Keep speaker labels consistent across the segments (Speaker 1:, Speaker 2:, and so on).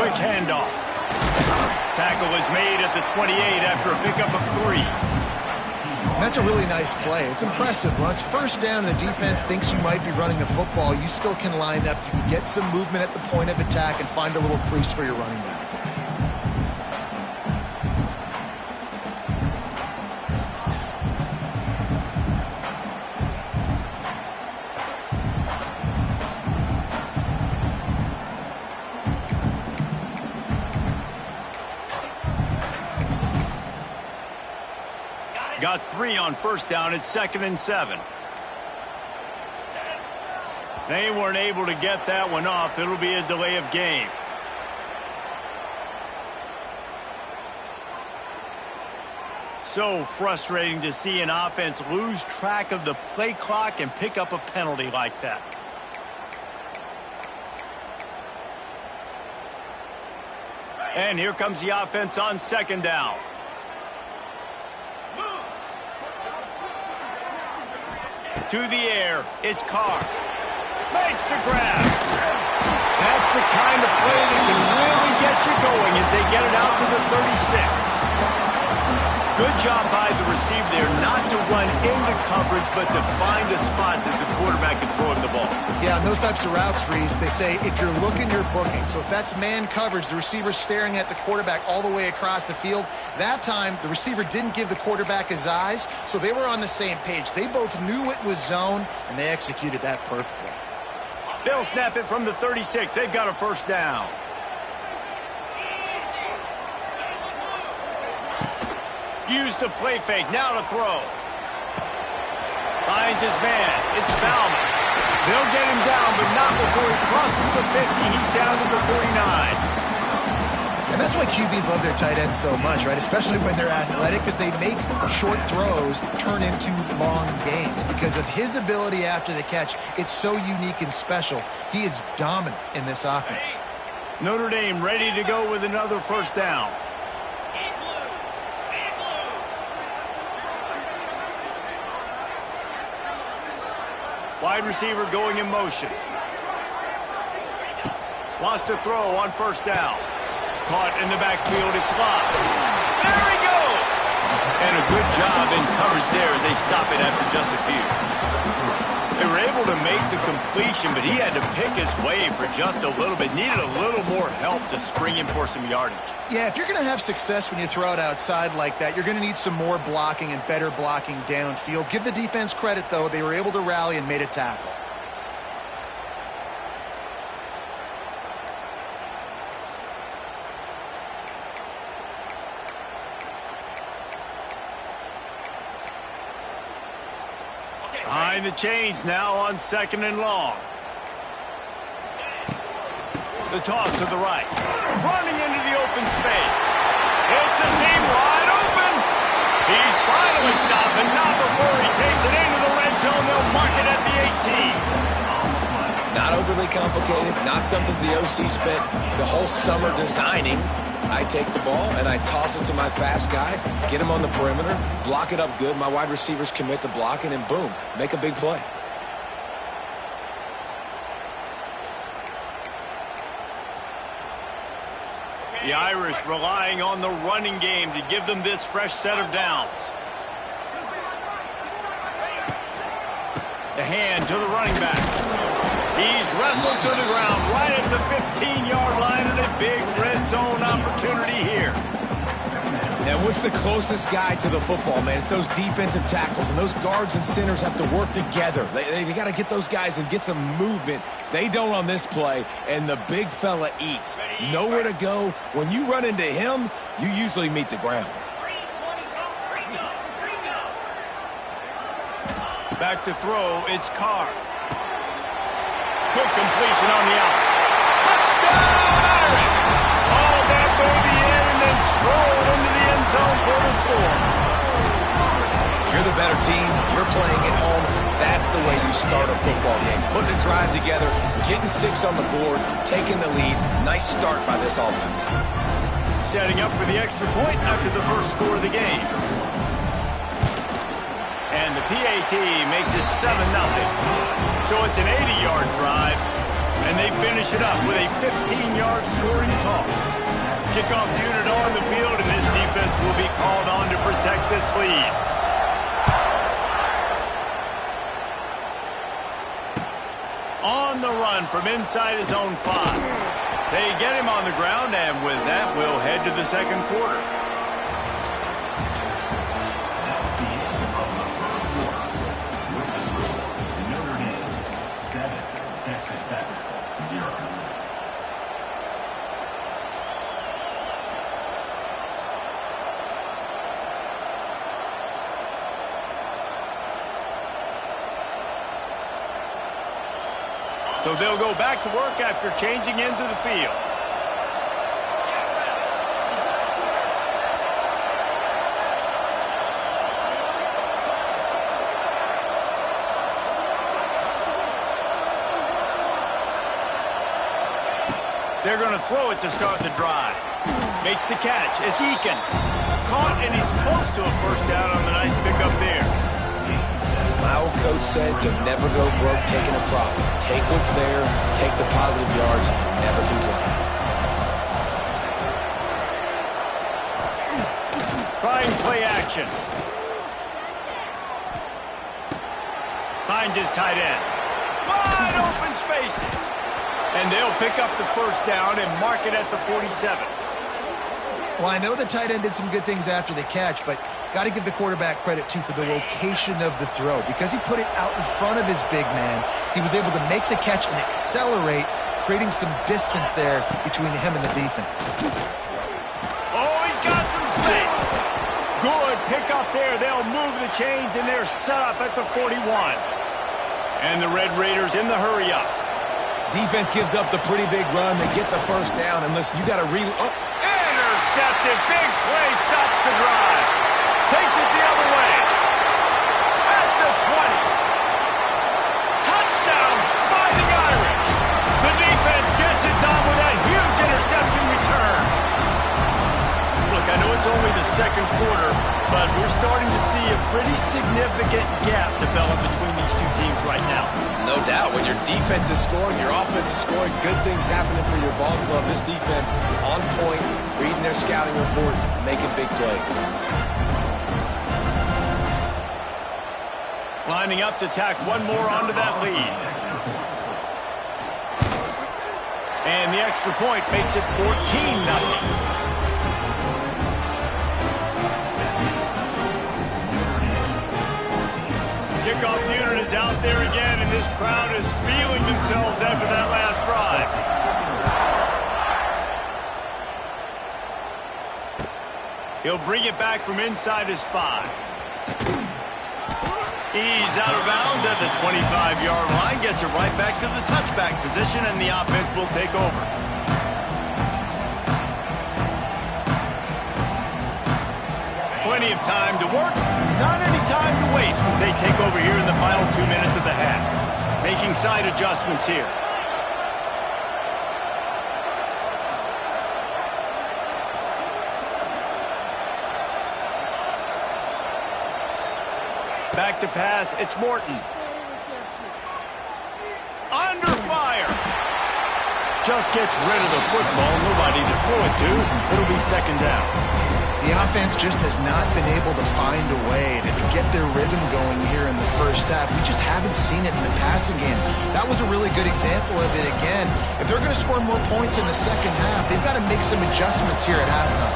Speaker 1: quick handoff. Tackle is made at the 28 after a pickup of 3.
Speaker 2: That's a really nice play. It's impressive. When it's first down and the defense thinks you might be running the football, you still can line up. You can get some movement at the point of attack and find a little crease for your running back.
Speaker 1: Got 3 on first down at 2nd and 7. They weren't able to get that one off. It'll be a delay of game. So frustrating to see an offense lose track of the play clock and pick up a penalty like that. And here comes the offense on 2nd down. To the air, it's Carr. Makes the grab. That's the kind of play that can really get you going as they get it out to the 36. Good job by the receiver there not to run into coverage, but to find a spot that the quarterback can throw him the ball.
Speaker 2: Yeah, and those types of routes, Reese, they say if you're looking, you're booking. So if that's man coverage, the receiver's staring at the quarterback all the way across the field. That time, the receiver didn't give the quarterback his eyes, so they were on the same page. They both knew it was zone, and they executed that perfectly.
Speaker 1: They'll snap it from the 36. They've got a first down. Use the play fake. Now to throw. Finds his man. It's Bauman. They'll get him down, but not before he crosses the 50. He's down to the 49.
Speaker 2: And that's why QBs love their tight ends so much, right? Especially when they're athletic, because they make short throws turn into long gains. Because of his ability after the catch, it's so unique and special. He is dominant in this offense.
Speaker 1: Notre Dame ready to go with another first down. Wide receiver going in motion. Wants to throw on first down. Caught in the backfield, it's Lott. There he goes! And a good job in coverage there as they stop it after just a few. They were able to make the completion, but he had to pick his way for just a little bit. Needed a little more help to spring him for some yardage.
Speaker 2: Yeah, if you're going to have success when you throw it outside like that, you're going to need some more blocking and better blocking downfield. Give the defense credit, though. They were able to rally and made a tackle.
Speaker 1: Behind the chains now on 2nd and long. The toss to the right. Running into the open space. It's a seam wide open. He's finally stopped, but not before he takes it into the red zone. They'll mark it at the 18.
Speaker 3: Not overly complicated, not something the OC spent the whole summer designing. I take the ball and I toss it to my fast guy, get him on the perimeter, block it up good. My wide receivers commit to blocking, and boom, make a big play.
Speaker 1: The Irish relying on the running game to give them this fresh set of downs. The hand to the running back. He's wrestled to the ground right at the 15-yard line, and a big red zone opportunity here.
Speaker 3: And what's the closest guy to the football, man? It's those defensive tackles, and those guards and centers have to work together. They got to get those guys and get some movement. They don't on this play, and the big fella eats. Nowhere to go. When you run into him, you usually meet the ground.
Speaker 1: Back to throw, it's Carr. Quick completion on the out. Touchdown, Irish! Haul that baby in and then stroll into the end zone for the score.
Speaker 3: You're the better team. You're playing at home. That's the way you start a football game. Putting a drive together, getting 6 on the board, taking the lead. Nice start by this offense.
Speaker 1: Setting up for the extra point after the first score of the game. And the PAT makes it 7-0. So it's an 80-yard drive. And they finish it up with a 15-yard scoring toss. Kickoff unit on the field, and this defense will be called on to protect this lead. On the run from inside his own 5. They get him on the ground, and with that, we'll head to the second quarter. So they'll go back to work after changing into the field. They're going to throw it to start the drive. Makes the catch. It's Eakin. Caught, and he's close to a first down on the nice pickup there.
Speaker 3: My old coach said you'll never go broke taking a profit. Take what's there, take the positive yards, and never complain.
Speaker 1: Trying play action. Finds his tight end. Wide open spaces. And they'll pick up the first down and mark it at the 47.
Speaker 2: Well, I know the tight end did some good things after the catch, but got to give the quarterback credit, too, for the location of the throw. Because he put it out in front of his big man, he was able to make the catch and accelerate, creating some distance there between him and the defense.
Speaker 1: Oh, he's got some space. Good pickup there. They'll move the chains, and they're set up at the 41. And the Red Raiders in the hurry-up.
Speaker 3: Defense gives up the pretty big run. They get the first down, and listen, you got to
Speaker 1: intercepted. Big play stops the drive. Takes it the other way. At the 20. Touchdown, Fighting Irish. The defense gets it done with a huge interception return. Look, I know it's only the second quarter, but we're starting to see a pretty significant gap develop between these two teams right now.
Speaker 3: No doubt. When your defense is scoring, your offense is scoring, good things happening for your ball club. This defense on point, reading their scouting report, making big plays.
Speaker 1: Lining up to tack one more onto that lead. And the extra point makes it 14-0. Kickoff unit is out there again, and this crowd is feeling themselves after that last drive. He'll bring it back from inside his 5. He's out of bounds at the 25-yard line, gets it right back to the touchback position, and the offense will take over. Plenty of time to work, not any time to waste as they take over here in the final 2 minutes of the half. Making side adjustments here. Back to pass, it's Morton. Under fire. Just gets rid of the football, nobody to throw it to. It'll be second down.
Speaker 2: The offense just has not been able to find a way to get their rhythm going here in the first half. We just haven't seen it in the passing game. That was a really good example of it again. If they're going to score more points in the second half, they've got to make some adjustments here at halftime.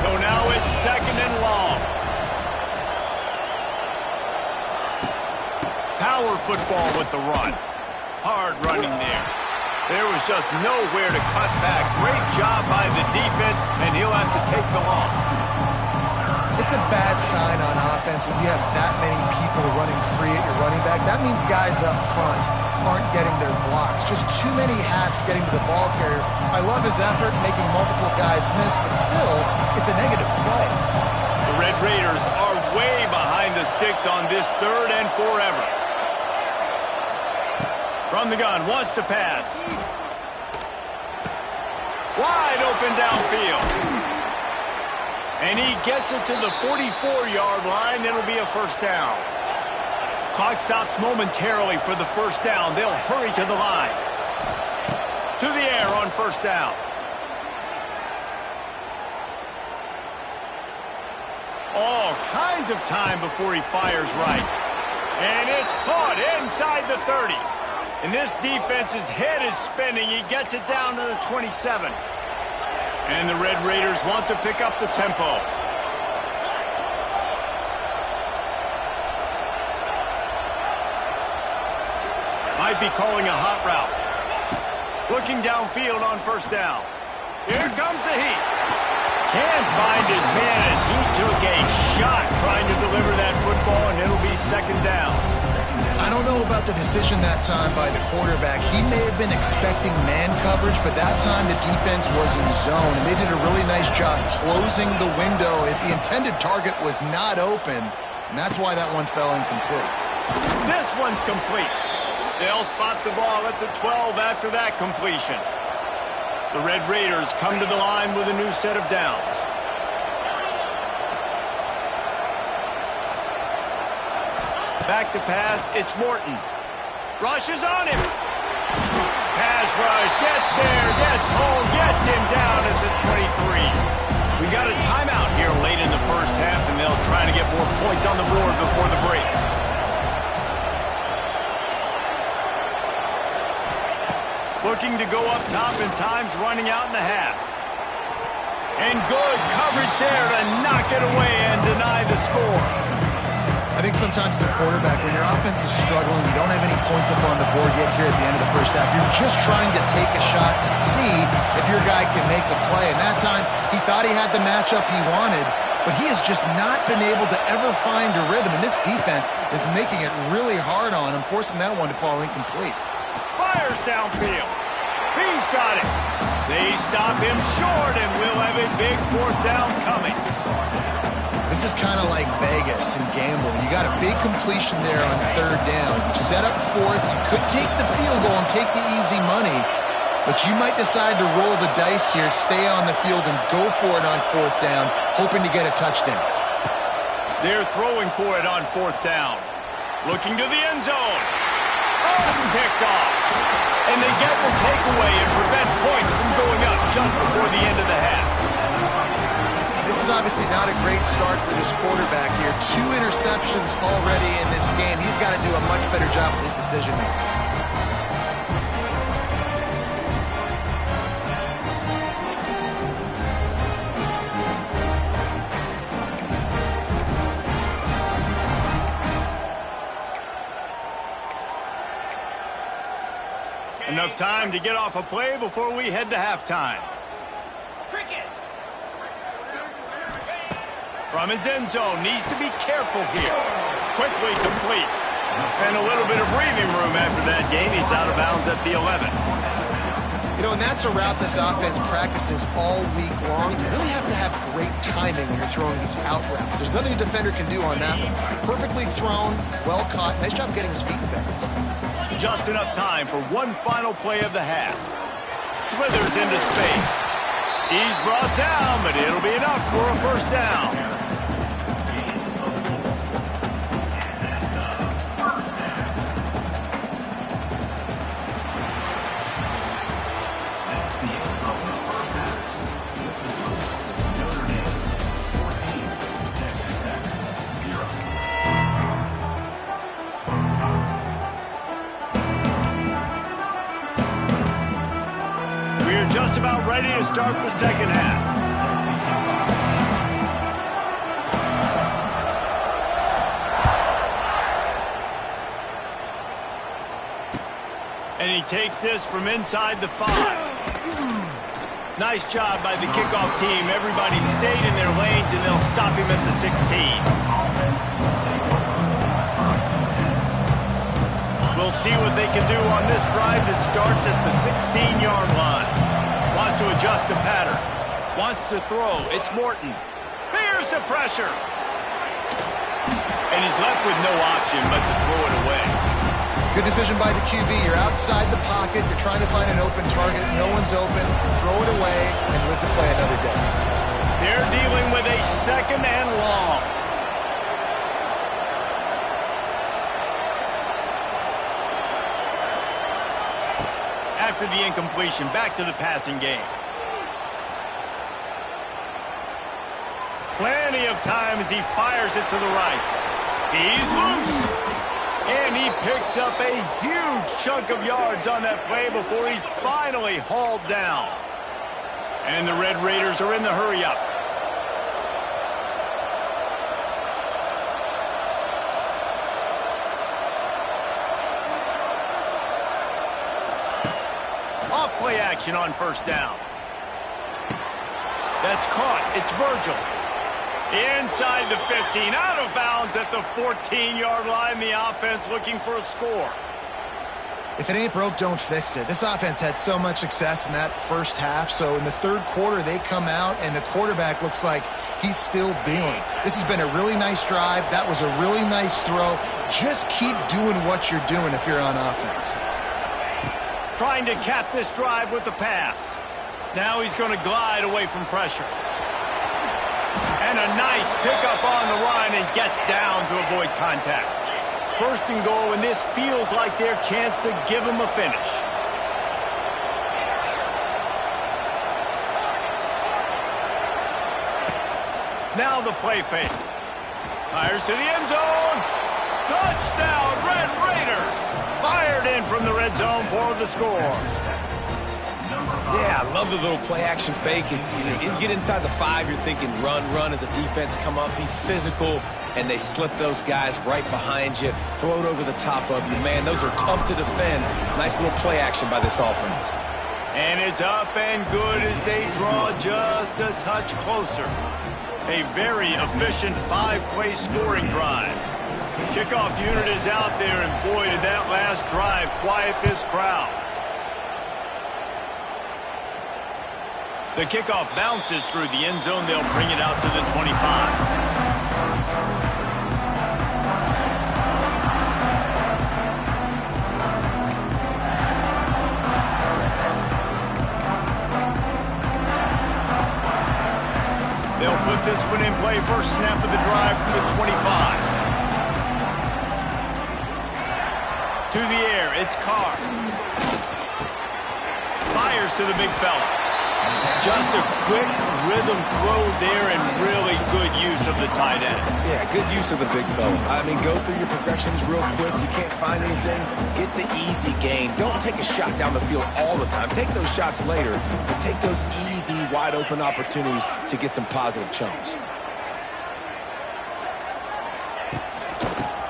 Speaker 1: So now it's second and long. Power football with the run. Hard running there. There was just nowhere to cut back. Great job by the defense, and he'll have to take the loss.
Speaker 2: It's a bad sign on offense when you have that many people running free at your running back. That means guys up front aren't getting their blocks. Just too many hats getting to the ball carrier. I love his effort making multiple guys miss, but still, it's a negative play.
Speaker 1: The Red Raiders are way behind the sticks on this third and forever. From the gun, wants to pass. Wide open downfield. And he gets it to the 44-yard line. It'll be a first down. Clock stops momentarily for the first down. They'll hurry to the line. To the air on first down. All kinds of time before he fires right. And it's caught inside the 30. And this defense's head is spinning. He gets it down to the 27. And the Red Raiders want to pick up the tempo. Might be calling a hot route. Looking downfield on first down. Here comes the heat. Can't find his man as he took a shot trying to deliver that football, and it'll be second down.
Speaker 2: I don't know about the decision that time by the quarterback. He may have been expecting man coverage, but that time the defense was in zone, and they did a really nice job closing the window. The intended target was not open, and that's why that one fell incomplete.
Speaker 1: This one's complete. They'll spot the ball at the 12 after that completion. The Red Raiders come to the line with a new set of downs. Back to pass, it's Morton. Rushes on him. Pass rush, gets there, gets home, gets him down at the 23. We got a timeout here late in the first half, and they'll try to get more points on the board before the break. Looking to go up top, and time's running out in the half. And good coverage there to knock it away and deny the score.
Speaker 2: I think sometimes as a quarterback, when your offense is struggling, you don't have any points up on the board yet here at the end of the first half. You're just trying to take a shot to see if your guy can make a play. And that time, he thought he had the matchup he wanted, but he has just not been able to ever find a rhythm. And this defense is making it really hard on him, forcing that one to fall incomplete.
Speaker 1: Fires downfield. He's got it. They stop him short, and we'll have a big fourth down coming.
Speaker 2: This is kind of like Vegas and gambling. You got a big completion there on third down. You set up fourth. You could take the field goal and take the easy money, but you might decide to roll the dice here, stay on the field, and go for it on fourth down, hoping to get a touchdown.
Speaker 1: They're throwing for it on fourth down. Looking to the end zone. Oh, it's picked off. And they get the takeaway and prevent points from going up just before the end of the half.
Speaker 2: This is obviously not a great start for this quarterback here. 2 interceptions already in this game. He's got to do a much better job with his decision making.
Speaker 1: Enough time to get off a play before we head to halftime. From his end zone, needs to be careful here. Quickly complete. And a little bit of breathing room after that gain. He's out of bounds at the 11.
Speaker 2: You know, and that's a route this offense practices all week long. You really have to have great timing when you're throwing these out routes. There's nothing a defender can do on that one. Perfectly thrown, well caught. Nice job getting his feet in bounds.
Speaker 1: Just enough time for one final play of the half. Slithers into space. He's brought down, but it'll be enough for a first down. Just about ready to start the second half. And he takes this from inside the 5. Nice job by the kickoff team. Everybody stayed in their lanes, and they'll stop him at the 16. We'll see what they can do on this drive that starts at the 16-yard line. Wants to adjust the pattern. Wants to throw. It's Morton. Here's the pressure. And he's left with no option but to throw it away.
Speaker 2: Good decision by the QB. You're outside the pocket. You're trying to find an open target. No one's open. Throw it away and live to play another day.
Speaker 1: They're dealing with a second and long. After after the incompletion. Back to the passing game. Plenty of time as he fires it to the right. He's loose. And he picks up a huge chunk of yards on that play before he's finally hauled down. And the Red Raiders are in the hurry-up. Off-play action on first down. That's caught. It's Virgil. Inside the 15, out of bounds at the 14-yard line. The offense looking for a score.
Speaker 2: If it ain't broke, don't fix it. This offense had so much success in that first half, so in the third quarter, they come out, and the quarterback looks like he's still dealing. This has been a really nice drive. That was a really nice throw. Just keep doing what you're doing if you're on offense.
Speaker 1: Trying to cap this drive with the pass. Now he's going to glide away from pressure. And a nice pickup on the run and gets down to avoid contact. First and goal, and this feels like their chance to give him a finish. Now the play fake. Fires to the end zone. Touchdown, Red Raiders. Fired in from the red zone for the score.
Speaker 3: Yeah, I love the little play-action fake. It's, you get inside the 5, you're thinking run as a defense, come up, be physical, and they slip those guys right behind you, throw it over the top of you. Man, those are tough to defend. Nice little play-action by this offense.
Speaker 1: And it's up and good as they draw just a touch closer. A very efficient 5-play scoring drive. The kickoff unit is out there, and boy, did that last drive quiet this crowd. The kickoff bounces through the end zone. They'll bring it out to the 25. They'll put this one in play. First snap of the drive from the 25. To the air, it's Carr. Fires to the big fella. Just a quick rhythm throw there and really good use of the tight end.
Speaker 3: Yeah, good use of the big fella. I mean, go through your progressions real quick. You can't find anything. Get the easy gain. Don't take a shot down the field all the time. Take those shots later, but take those easy, wide-open opportunities to get some positive chunks.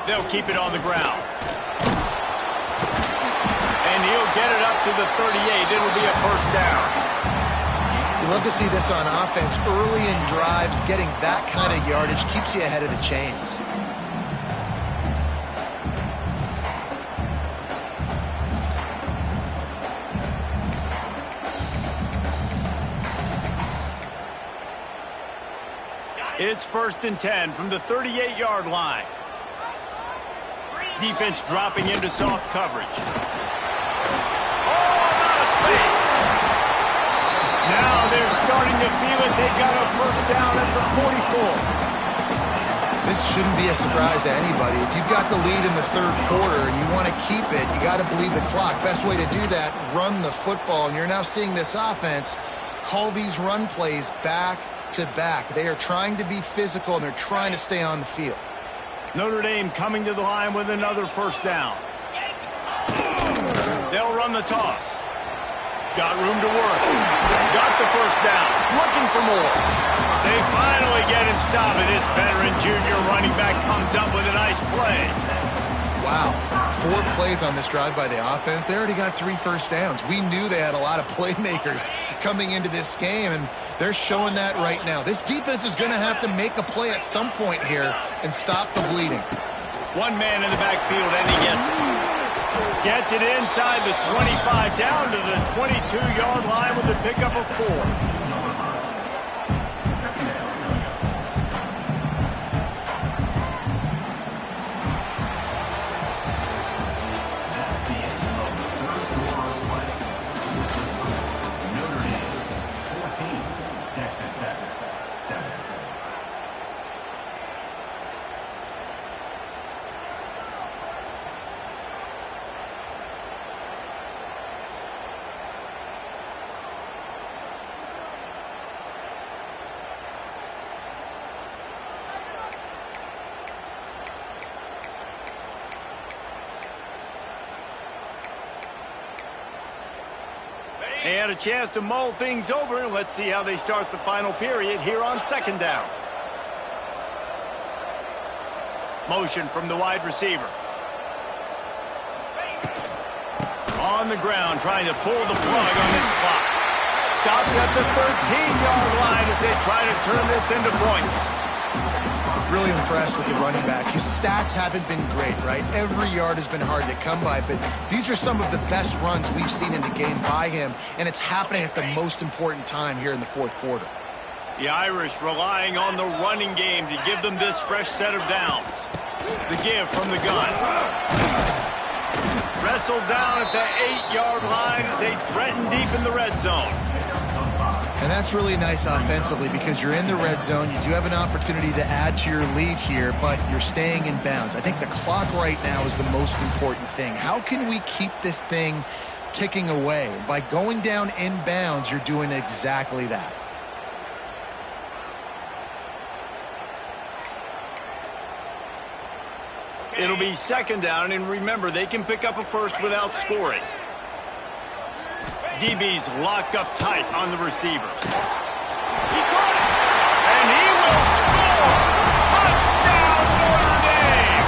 Speaker 1: They'll keep it on the ground. And he'll get it up to the 38. It'll be a first down.
Speaker 2: You love to see this on offense. Early in drives, getting that kind of yardage keeps you ahead of the chains.
Speaker 1: It's 1st and 10 from the 38-yard line. Defense dropping into soft coverage. Oh, not a space. Now they're starting to feel it. They got a first down at the 44.
Speaker 2: This shouldn't be a surprise to anybody. If you've got the lead in the third quarter and you want to keep it, you got to bleed the clock. Best way to do that, run the football. And you're now seeing this offense call these run plays back to back. They are trying to be physical, and they're trying to stay on the field.
Speaker 1: Notre Dame coming to the line with another first down. They'll run the toss. Got room to work. Got the first down. Looking for more. They finally get him stopped. And this veteran junior running back comes up with a nice play.
Speaker 2: Wow. 4 plays on this drive by the offense. They already got 3 first downs. We knew they had a lot of playmakers coming into this game, and they're showing that right now. This defense is going to have to make a play at some point here and stop the bleeding.
Speaker 1: One man in the backfield, and he gets it. Gets it inside the 25, down to the 22-yard line with the pickup of 4. They had a chance to mull things over, and let's see how they start the final period here on second down. Motion from the wide receiver. On the ground, trying to pull the plug on this clock. Stopped at the 13-yard line as they try to turn this into points.
Speaker 2: Really impressed with the running back. His stats haven't been great, right? Every yard has been hard to come by, but these are some of the best runs we've seen in the game by him, and it's happening at the most important time here in the fourth quarter.
Speaker 1: The Irish relying on the running game to give them this fresh set of downs. The give from the gun. Wrestled down at the 8-yard line as they threaten deep in the red zone.
Speaker 2: And that's really nice offensively because you're in the red zone. You do have an opportunity to add to your lead here, but you're staying in bounds. I think the clock right now is the most important thing. How can we keep this thing ticking away? By going down in bounds, you're doing exactly that.
Speaker 1: It'll be second down, and remember, they can pick up a first without scoring. DB's locked up tight on the receivers. He caught it, and he will score! Touchdown, Notre Dame!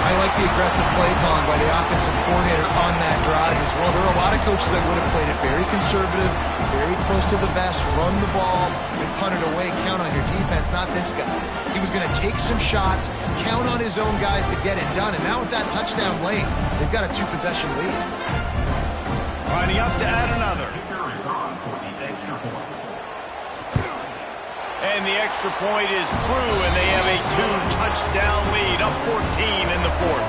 Speaker 2: I like the aggressive play calling by the offensive coordinator on that drive as well. There are a lot of coaches that would have played it very conservative, very close to the vest, run the ball, and punt it away, count on your defense, not this guy. He was going to take some shots, count on his own guys to get it done, and now with that touchdown late, they've got a 2-possession lead.
Speaker 1: Lining up to add another. And the extra point is true, and they have a 2-touchdown lead, up 14 in the fourth.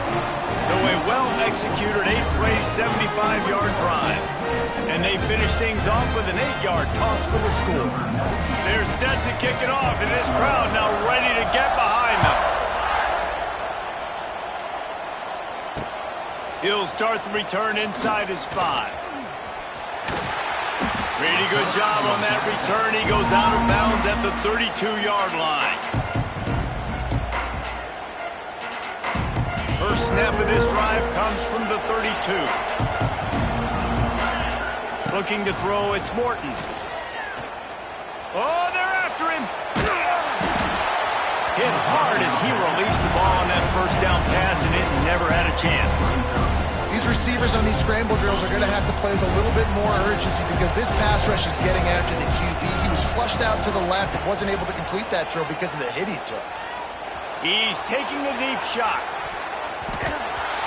Speaker 1: So a well-executed 8-play, 75-yard drive. And they finish things off with an 8-yard toss for the score. They're set to kick it off, and this crowd now ready to get behind them. He'll start the return inside his 5. Pretty good job on that return. He goes out of bounds at the 32-yard line. First snap of this drive comes from the 32. Looking to throw, it's Morton. Oh, they're after him. Hit hard as he released the ball on that first down pass, and it never had a chance.
Speaker 2: These receivers on these scramble drills are going to have to play with a little bit more urgency because this pass rush is getting after the QB. He was flushed out to the left and wasn't able to complete that throw because of the hit he took.
Speaker 1: He's taking a deep shot.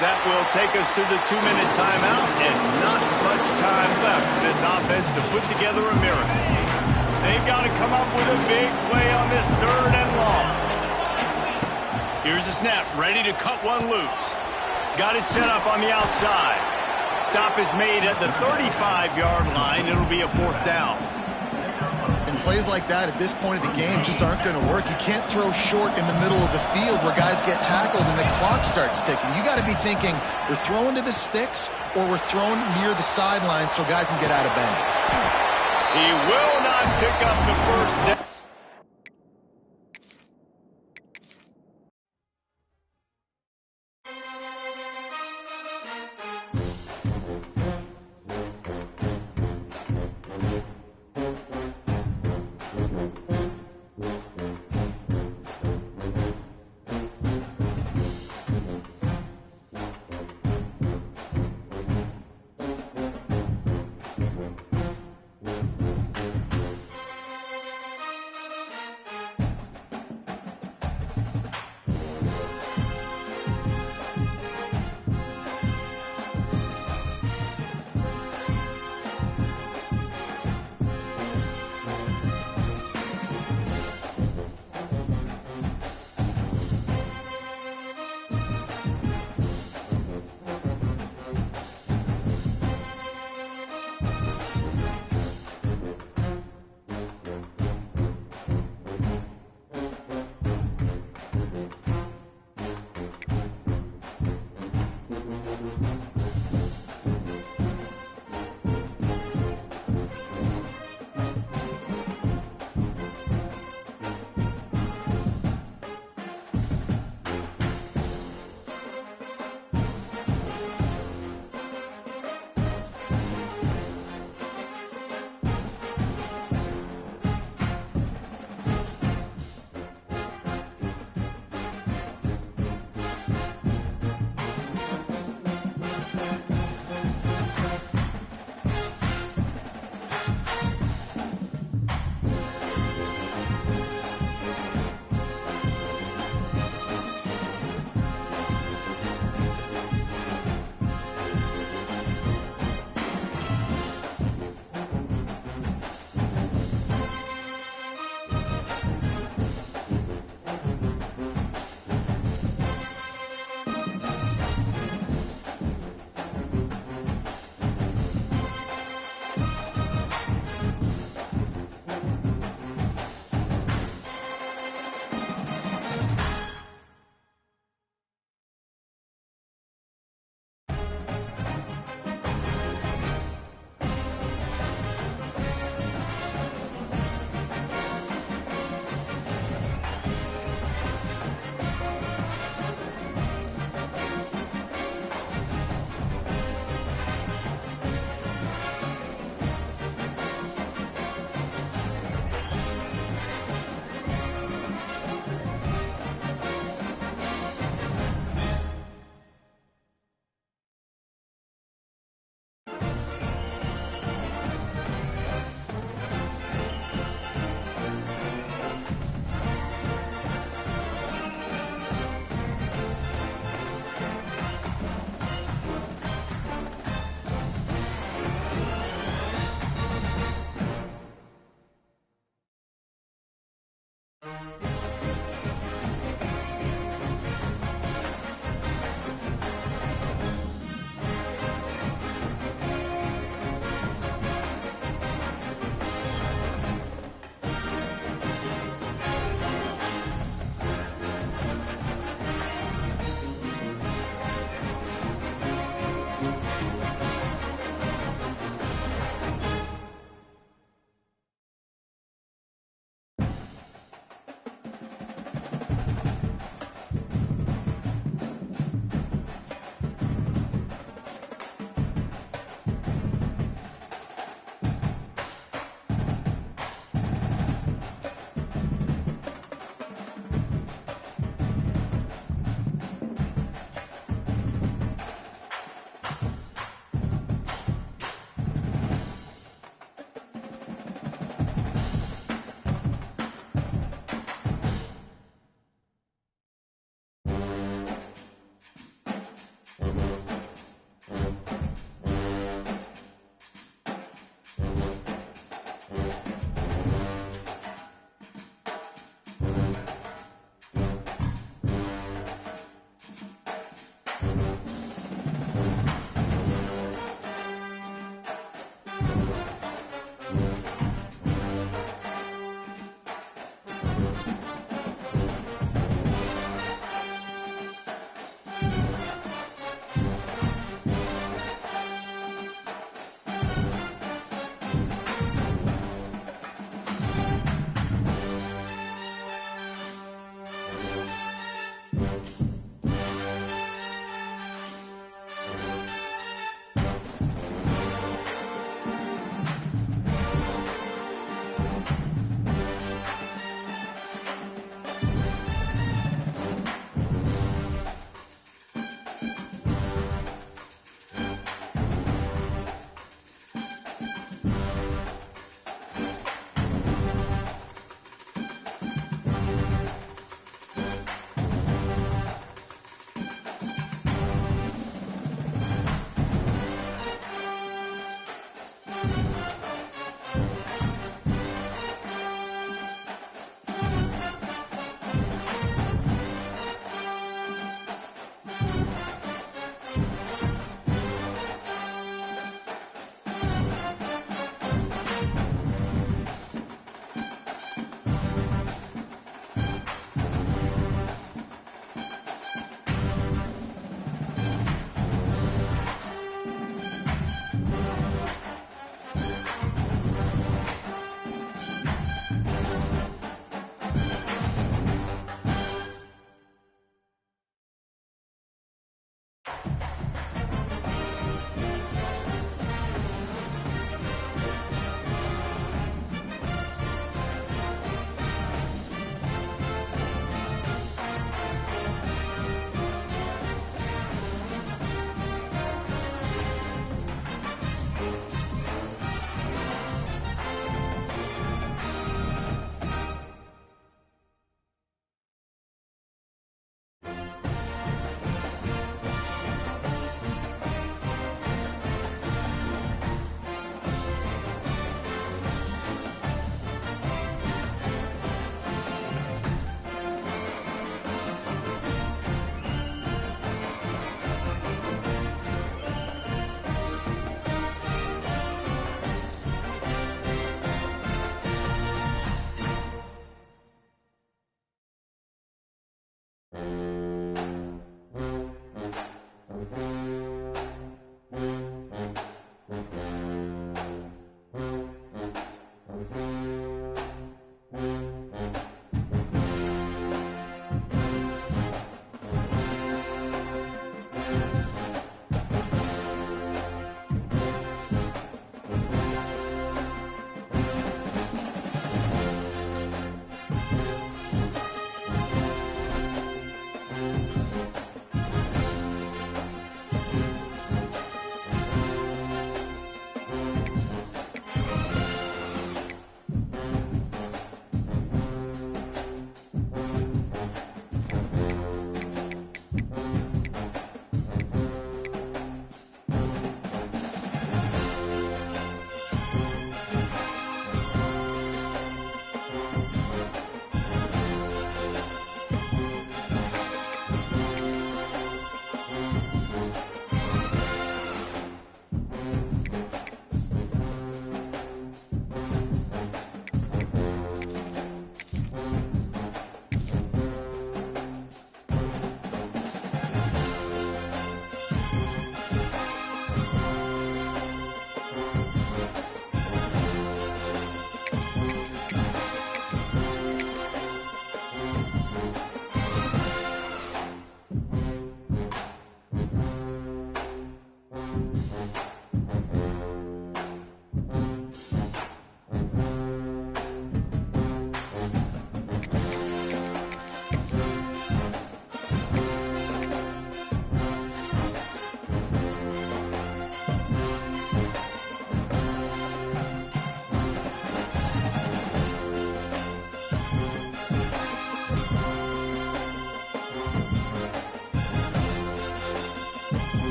Speaker 1: That will take us to the 2-minute timeout, and not much time left for this offense to put together a miracle. They've got to come up with a big play on this 3rd and long. Here's the snap, ready to cut one loose. Got it set up on the outside. Stop is made at the 35-yard line. It'll be a 4th down.
Speaker 2: And plays like that at this point of the game just aren't going to work. You can't throw short in the middle of the field where guys get tackled and the clock starts ticking. You got to be thinking, we're throwing to the sticks or we're throwing near the sideline so guys can get out of bounds.
Speaker 1: He will not pick up the first down.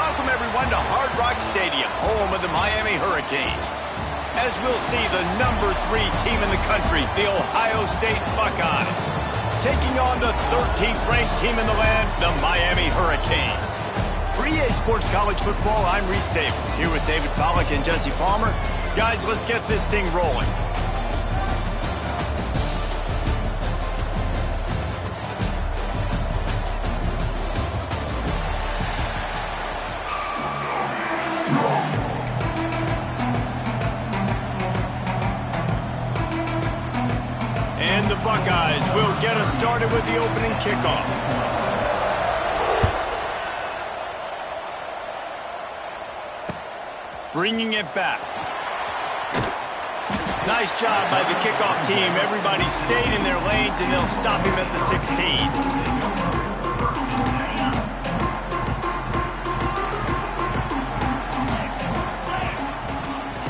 Speaker 1: Welcome, everyone, to Hard Rock Stadium, home of the Miami Hurricanes. As we'll see, the #3 team in the country, the Ohio State Buckeyes, taking on the 13th ranked team in the land, the Miami Hurricanes. For EA Sports College Football, I'm Reese Davis, here with David Pollack and Jesse Palmer. Guys, let's get this thing rolling. And the Buckeyes will get us started with the opening kickoff. Bringing it back. Nice job by the kickoff team. Everybody stayed in their lanes, and they'll stop him at the 16.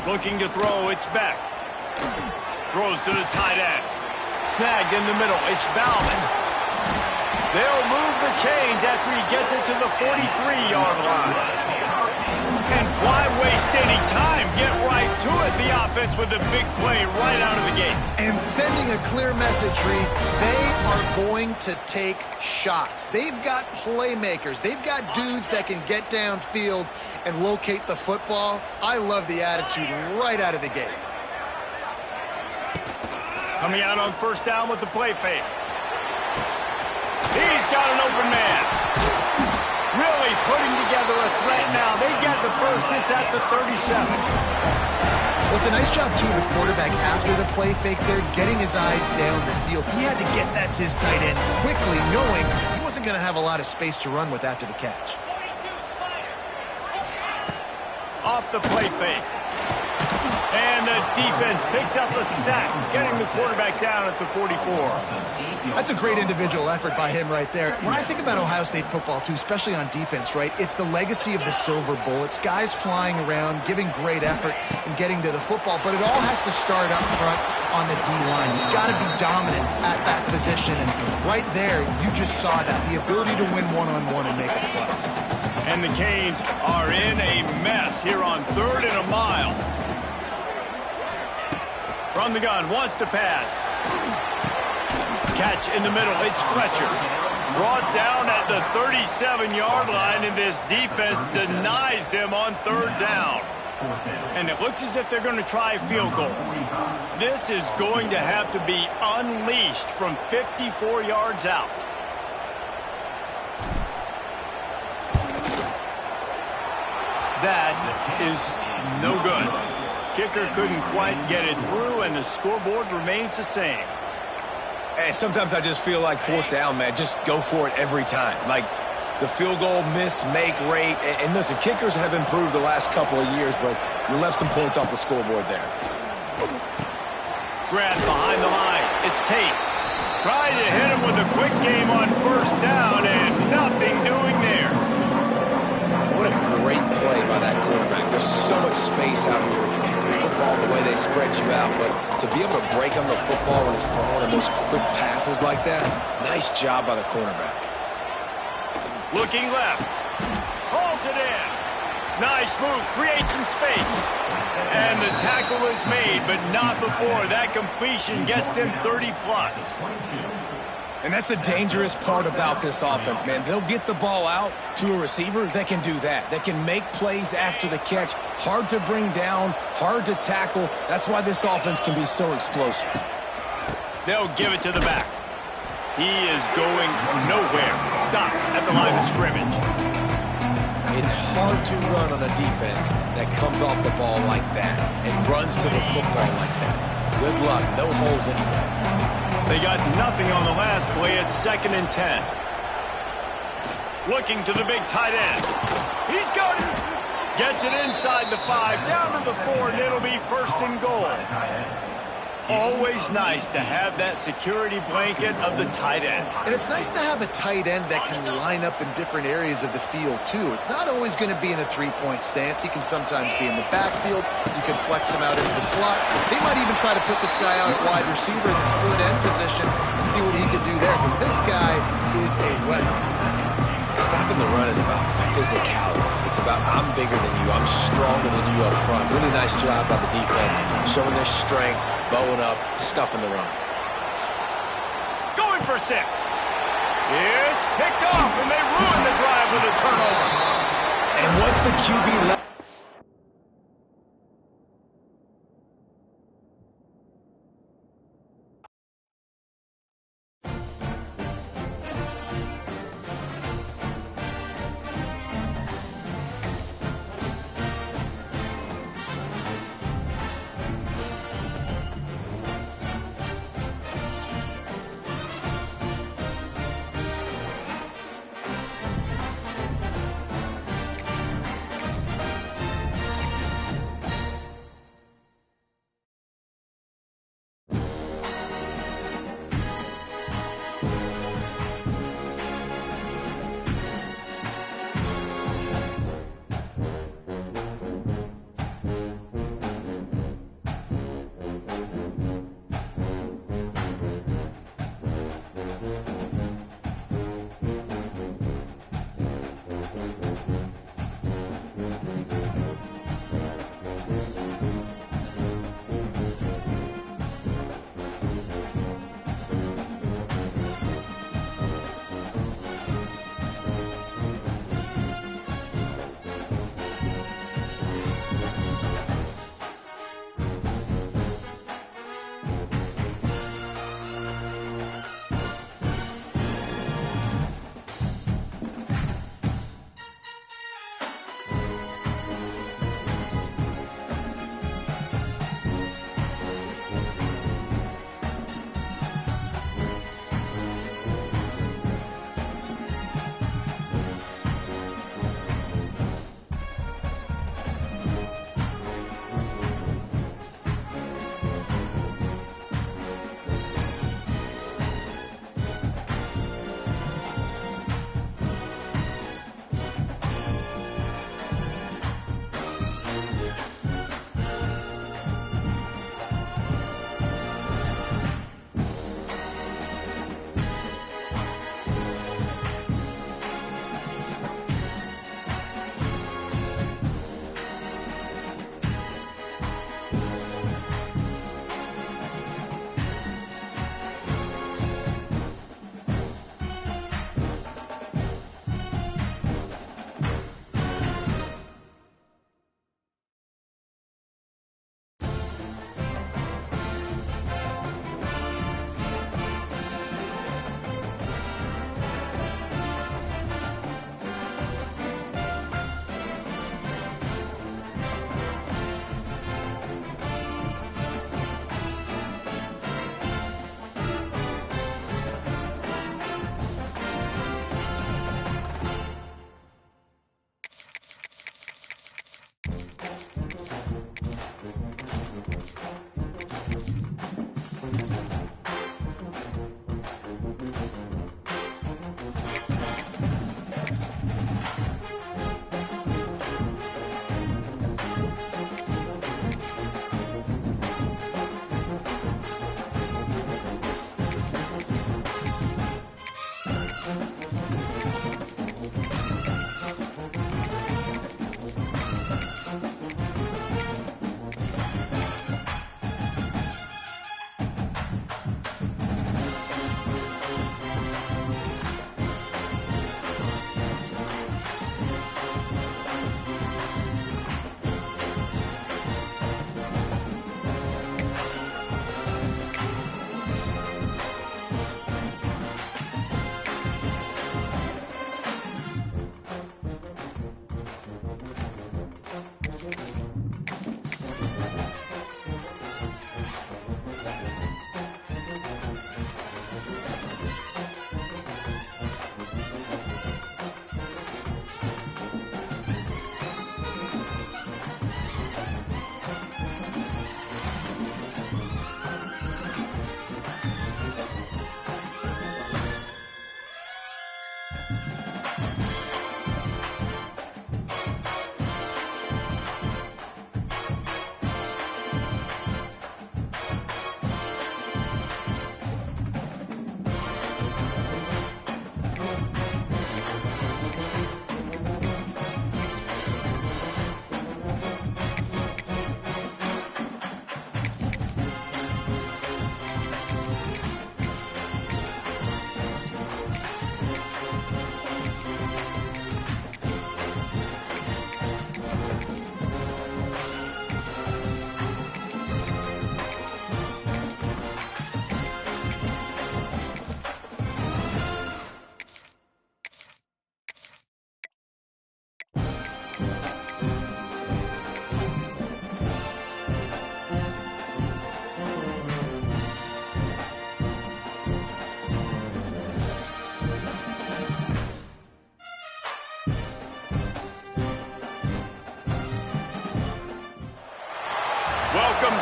Speaker 1: Looking to throw, it's Beck. Throws to the tight end. Snagged in the middle, it's Bauman. They'll move the chains after he gets it to the 43-yard line. And why waste any time? Get right to it. The offense with a big play right out of the gate.
Speaker 2: And sending a clear message, Reese, they are going to take shots. They've got playmakers. They've got dudes that can get downfield and locate the football. I love the attitude right out of the gate.
Speaker 1: Coming out on first down with the play fake. He's got an open man. Really putting together a threat now. They get the first. It's at the 37.
Speaker 2: Well, it's a nice job, too, of the quarterback after the play fake there, getting his eyes down the field. He had to get that to his tight end quickly, knowing he wasn't going to have a lot of space to run with after the catch.
Speaker 1: Off the play fake. And the defense picks up a sack, getting the quarterback down at the 44.
Speaker 2: That's a great individual effort by him right there. When I think about Ohio State football, too, especially on defense, right, it's the legacy of the Silver Bullets, guys flying around, giving great effort and getting to the football, but it all has to start up front on the D-line. You've got to be dominant at that position, and right there, you just saw that, the ability to win one-on-one and make a play.
Speaker 1: And the Canes are in a mess here on 3rd and a mile. From the gun, wants to pass. Catch in the middle, it's Fletcher. Brought down at the 37-yard line, and this defense denies them on 3rd down. And it looks as if they're going to try a field goal. This is going to have to be unleashed from 54 yards out. That is no good. Kicker couldn't quite get it through, and the scoreboard remains the same.
Speaker 3: And sometimes I just feel like 4th down, man, just go for it every time. Like the field goal miss-make rate. And listen, kickers have improved the last couple of years, but you left some points off the scoreboard there.
Speaker 1: Grant behind the line. It's Tate. Trying to hit him with a quick game on 1st down, and nothing doing there.
Speaker 3: What a great play by that quarterback. There's so much space out here in football, the way they spread you out. But to be able to break on the football when it's thrown and those quick passes like that, nice job by the cornerback.
Speaker 1: Looking left. Hauls it in. Nice move. Creates some space. And the tackle is made, but not before that completion gets them 30-plus.
Speaker 3: And that's the dangerous part about this offense, man. They'll get the ball out to a receiver. They can do that. They can make plays after the catch. Hard to bring down, hard to tackle. That's why this offense can be so explosive.
Speaker 1: They'll give it to the back. He is going nowhere. Stop at the line of scrimmage.
Speaker 3: It's hard to run on a defense that comes off the ball like that and runs to the football like that. Good luck. No holes anywhere.
Speaker 1: They got nothing on the last play. It's 2nd and 10. Looking to the big tight end. He's got it. Gets it inside the 5, down to the 4, and it'll be 1st and goal. Always nice to have that security blanket of the tight end.
Speaker 2: And it's nice to have a tight end that can line up in different areas of the field, too. It's not always going to be in a three-point stance. He can sometimes be in the backfield. You can flex him out into the slot. They might even try to put this guy out at wide receiver in the split end position and see what he can do there, because this guy is a weapon.
Speaker 3: stopping the run is about physicality. It's about I'm bigger than you, I'm stronger than you up front. Really nice job by the defense, showing their strength, bowing up, stuffing the run.
Speaker 1: Going for 6. It's picked off, and they ruin the drive with a turnover.
Speaker 3: And once the QB left,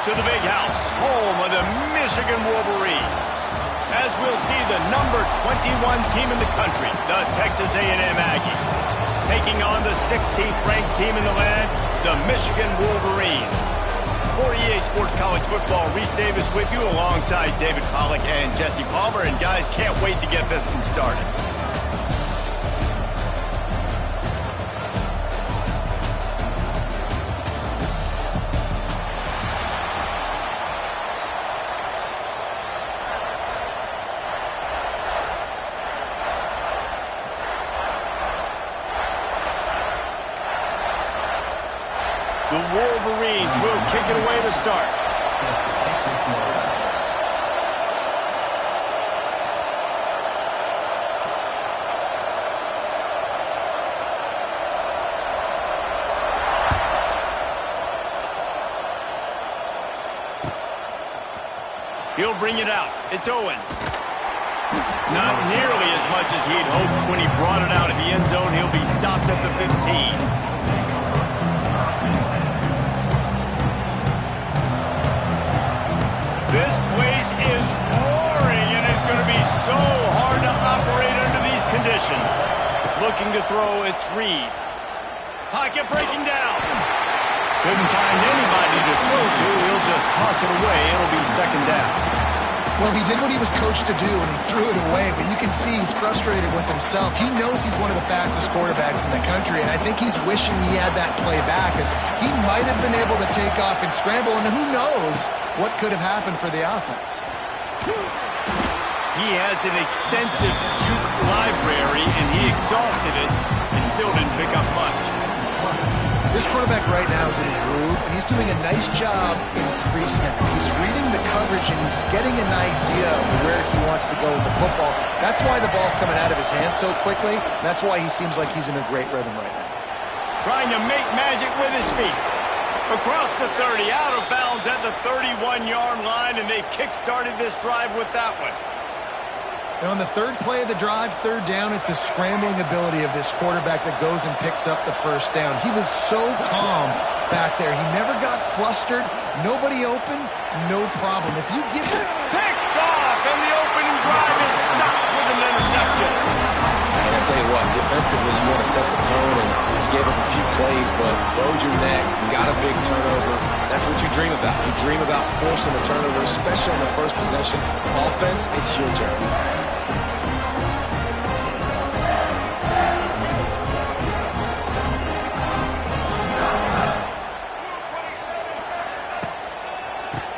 Speaker 1: to the Big House, home of the Michigan Wolverines. As we'll see the number 21 team in the country, the Texas A&M Aggies, taking on the 16th ranked team in the land, the Michigan Wolverines. For EA Sports College Football, Reese Davis with you alongside David Pollack and Jesse Palmer. And guys, can't wait to get this one started. The Wolverines will kick it away to start. He'll bring it out. It's Owens. Not nearly as much as he'd hoped when he brought it out in the end zone. He'll be stopped at the 15. This place is roaring, and it's going to be so hard to operate under these conditions. Looking to throw, it's Reed. Pocket breaking down. Couldn't find anybody to throw to. He'll just toss it away. It'll be second down.
Speaker 2: Well, he did what he was coached to do, and he threw it away, but you can see he's frustrated with himself. He knows he's one of the fastest quarterbacks in the country, and I think he's wishing he had that play back, as he might have been able to take off and scramble, and who knows what could have happened for the offense.
Speaker 1: He has an extensive juke library, and he exhausted it and still didn't pick up much.
Speaker 2: This quarterback right now is in a groove, and he's doing a nice job in pre-snap. He's reading the coverage, and he's getting an idea of where he wants to go with the football. That's why the ball's coming out of his hands so quickly. That's why he seems like he's in a great rhythm right now.
Speaker 1: Trying to make magic with his feet. Across the 30, out of bounds at the 31-yard line, and they kick-started this drive with that one.
Speaker 2: And on the third play of the drive, third down, it's the scrambling ability of this quarterback that goes and picks up the first down. He was so calm back there. He never got flustered. Nobody open, no problem. If you give it...
Speaker 1: Picked off, and the opening drive is stopped with an interception.
Speaker 3: And I tell you what, defensively, you want to set the tone, and you gave up a few plays, but bowed your neck, got a big turnover. That's what you dream about. You dream about forcing a turnover, especially on the first possession. Offense, it's your turn.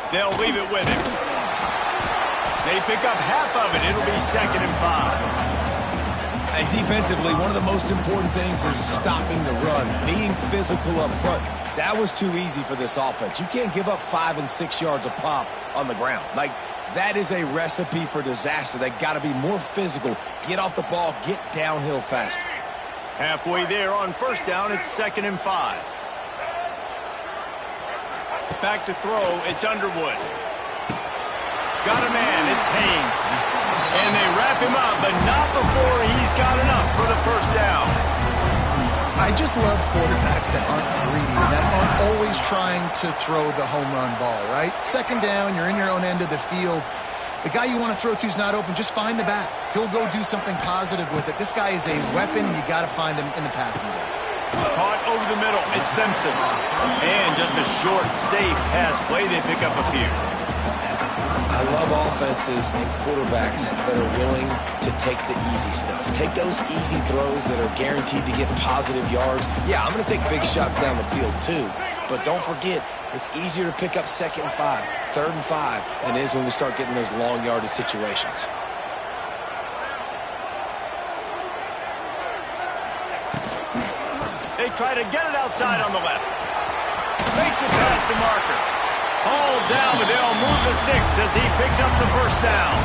Speaker 1: They'll leave it with him. They pick up half of it. It'll be 2nd and 5.
Speaker 3: And defensively, one of the most important things is stopping the run, being physical up front. That was too easy for this offense. You can't give up 5 and 6 yards a pop on the ground. Like, that is a recipe for disaster. They got to be more physical, get off the ball, get downhill faster.
Speaker 1: Halfway there on first down, it's 2nd and 5. Back to throw, it's Underwood. Got a man, it's Haynes. And they wrap him up, but not before he's got enough for the first down.
Speaker 2: I just love quarterbacks that aren't greedy, that aren't always trying to throw the home run ball, right? Second down, you're in your own end of the field. The guy you want to throw to is not open. Just find the back. He'll go do something positive with it. This guy is a weapon, and you got to find him in the passing game.
Speaker 1: Caught over the middle, it's Simpson. And just a short, safe pass play, they pick up a few.
Speaker 3: I love offenses and quarterbacks that are willing to take the easy stuff. Take those easy throws that are guaranteed to get positive yards. Yeah, I'm going to take big shots down the field too. But don't forget, it's easier to pick up 2nd and 5, 3rd and 5 than it is when we start getting those long yardage situations.
Speaker 1: They try to get it outside on the left. Makes it past the marker. Hauled down, but they'll move the sticks as he picks up the first down.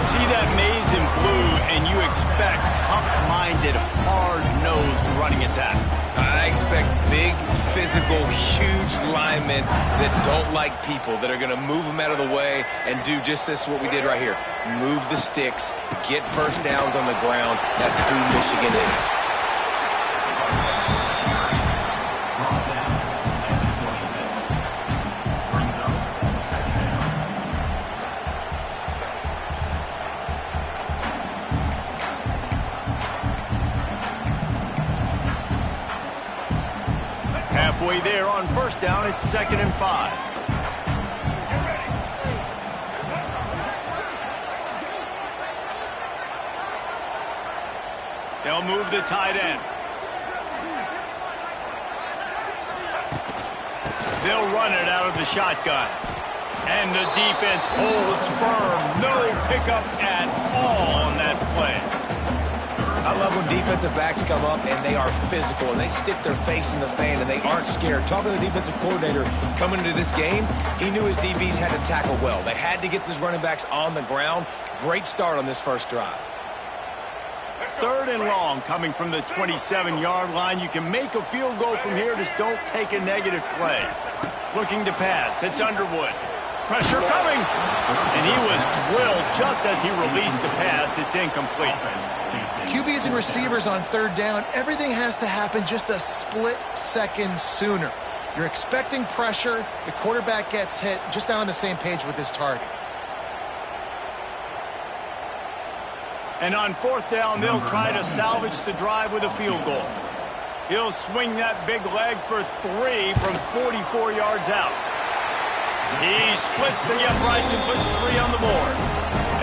Speaker 1: See that maze in blue, and you expect tough-minded, hard-nosed running attacks.
Speaker 3: I expect big, physical, huge linemen that don't like people, that are going to move them out of the way and do just this, what we did right here. Move the sticks, get first downs on the ground. That's who Michigan is.
Speaker 1: halfway there on first down. It's 2nd and 5. They'll move the tight end. They'll run it out of the shotgun. And the defense holds firm. No pickup at all on that play.
Speaker 3: I love when defensive backs come up and they are physical and they stick their face in the fan and they aren't scared. Talking to the defensive coordinator coming into this game, he knew his DBs had to tackle well. They had to get these running backs on the ground. Great start on this first drive.
Speaker 1: 3rd and long coming from the 27-yard line. You can make a field goal from here. Just don't take a negative play. Looking to pass. It's Underwood. Pressure coming. And he was drilled just as he released the pass. It's incomplete.
Speaker 2: QBs and receivers on 3rd down, everything has to happen just a split second sooner. You're expecting pressure. The quarterback gets hit. Just not on the same page with his target.
Speaker 1: And on 4th down, they'll try to salvage the drive with a field goal. He'll swing that big leg for 3 from 44 yards out. He splits the uprights and puts 3 on the board.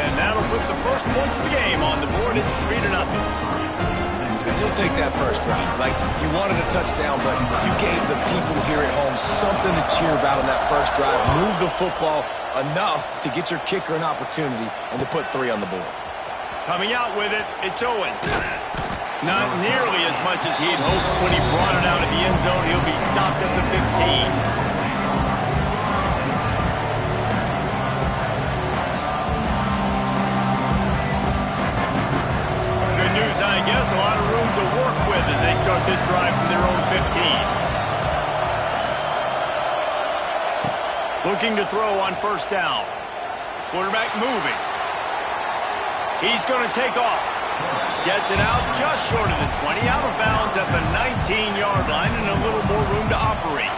Speaker 1: And that'll put the first points of the game on the board. It's 3-0.
Speaker 3: And he'll take that first drive. Like, you wanted a touchdown, but you gave the people here at home something to cheer about on that first drive. Move the football enough to get your kicker an opportunity and to put 3 on the board.
Speaker 1: Coming out with it, it's Owens. Not nearly as much as he'd hoped when he brought it out of the end zone. He'll be stopped at the 15. Good news, I guess. A lot of room to work with as they start this drive from their own 15. Looking to throw on first down. Quarterback moving. He's going to take off. Gets it out just short of the 20. Out of bounds at the 19-yard line and a little more room to operate.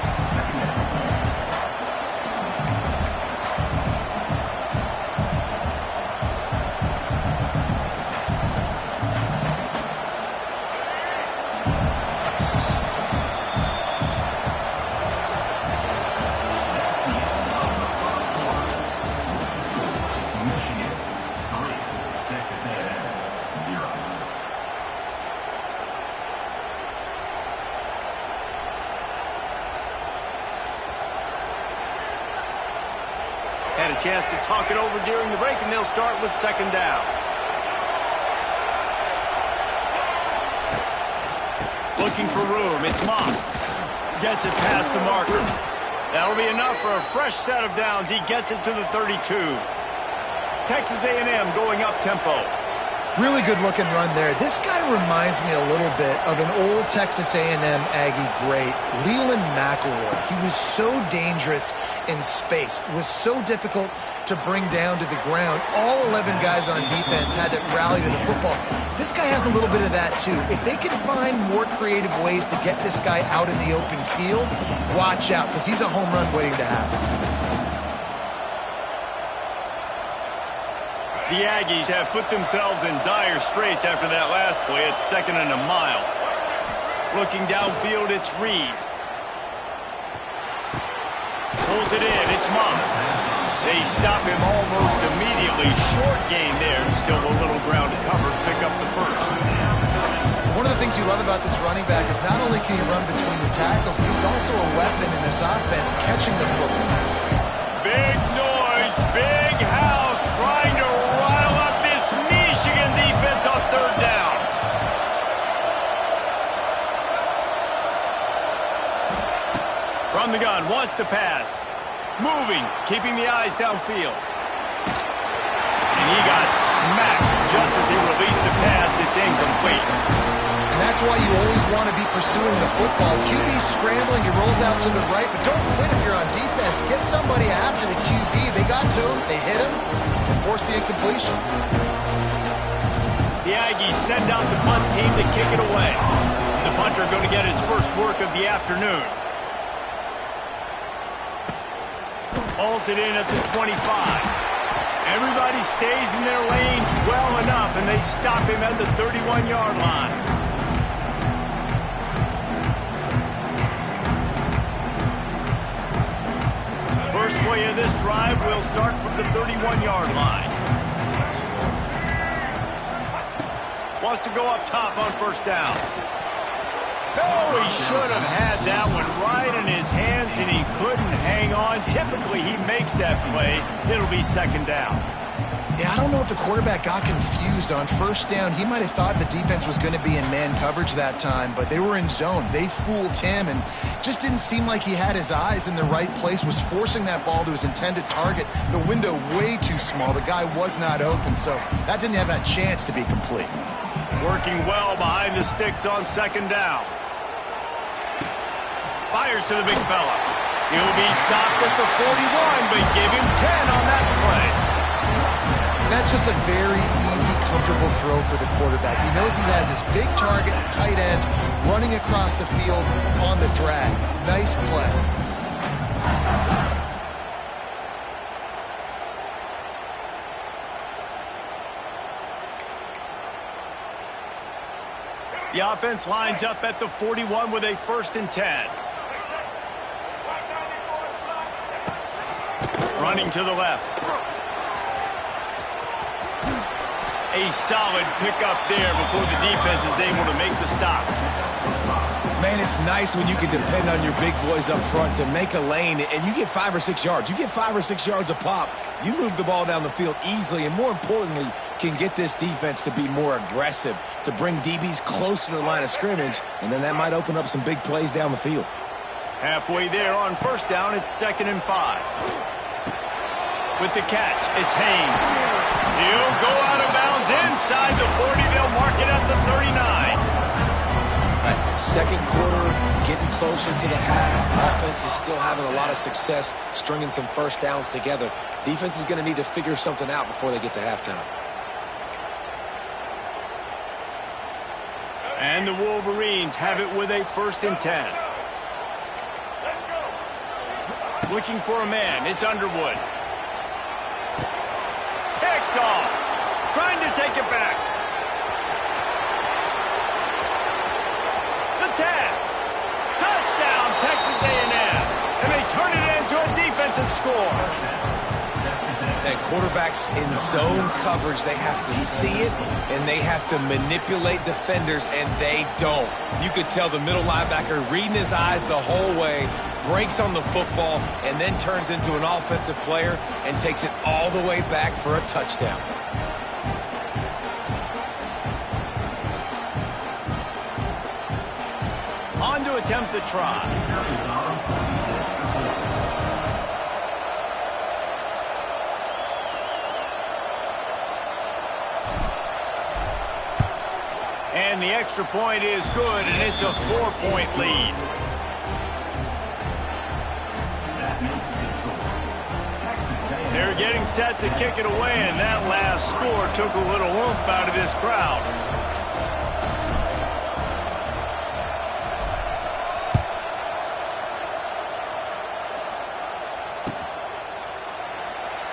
Speaker 1: Had a chance to talk it over during the break, and they'll start with 2nd down. Looking for room. It's Moss. Gets it past the marker. That'll be enough for a fresh set of downs. He gets it to the 32. Texas A&M going up tempo.
Speaker 2: Really good looking run there. This guy reminds me a little bit of an old Texas A&M Aggie great, Leland McElroy. He was so dangerous in space, was so difficult to bring down to the ground. All 11 guys on defense had to rally to the football. This guy has a little bit of that too. If they can find more creative ways to get this guy out in the open field, watch out, because he's a home run waiting to happen.
Speaker 1: The Aggies have put themselves in dire straits after that last play. It's 2nd and a mile. Looking downfield, it's Reed. Pulls it in, it's Moss. They stop him almost immediately. Short gain there. Still a little ground to cover. Pick up the first.
Speaker 2: One of the things you love about this running back is not only can he run between the tackles, but he's also a weapon in this offense, catching the football.
Speaker 1: Big noise, big house, trying to rile up this Michigan defense on 3rd down. From the gun, wants to pass. Moving, keeping the eyes downfield. And he got smacked just as he released the pass. It's incomplete.
Speaker 2: And that's why you always want to be pursuing the football. QB's scrambling, he rolls out to the right, but don't quit if you're on defense. Get somebody after the QB. They got to him, they hit him, and forced the incompletion.
Speaker 1: The Aggies send out the punt team to kick it away. The punter going to get his first work of the afternoon. Hauls it in at the 25. Everybody stays in their lanes well enough, and they stop him at the 31-yard line. play of this drive will start from the 31-yard line. Wants to go up top on first down. No, he should have had that one right in his hands, and he couldn't hang on. Typically, he makes that play. It'll be second down.
Speaker 2: Yeah, I don't know if the quarterback got confused on first down. He might have thought the defense was going to be in man coverage that time, but they were in zone. They fooled him, and just didn't seem like he had his eyes in the right place, was forcing that ball to his intended target. The window way too small. The guy was not open, so that didn't have a chance to be complete.
Speaker 1: Working well behind the sticks on second down. Fires to the big fella. He'll be stopped at the 41, but give him 10 on that play.
Speaker 2: That's just a very easy, comfortable throw for the quarterback. He knows he has his big target, tight end, running across the field on the drag. Nice play.
Speaker 1: The offense lines up at the 41 with a 1st and 10. Running to the left. A solid pickup there before the defense is able to make the stop.
Speaker 3: Man, it's nice when you can depend on your big boys up front to make a lane, and you get 5 or 6 yards. You get 5 or 6 yards a pop. You move the ball down the field easily, and more importantly, can get this defense to be more aggressive, to bring DBs close to the line of scrimmage, and then that might open up some big plays down the field.
Speaker 1: Halfway there on first down, it's 2nd and 5. With the catch, it's Haynes. He'll go out of bounds inside the 40. They'll mark it at the 39.
Speaker 3: Right. Second quarter, getting closer to the half. Offense is still having a lot of success stringing some first downs together. Defense is going to need to figure something out before they get to halftime.
Speaker 1: And the Wolverines have it with a 1st and 10. Looking for a man. It's Underwood. Picked off. Trying to take it back. The 10. Touchdown, Texas A&M. And they turn it into a defensive score.
Speaker 3: And quarterbacks in zone coverage, they have to see it, and they have to manipulate defenders, and they don't. You could tell the middle linebacker reading his eyes the whole way, breaks on the football, and then turns into an offensive player and takes it all the way back for a touchdown.
Speaker 1: On to attempt the try. And the extra point is good, and it's a 4-point lead. They're getting set to kick it away, and that last score took a little oomph out of this crowd.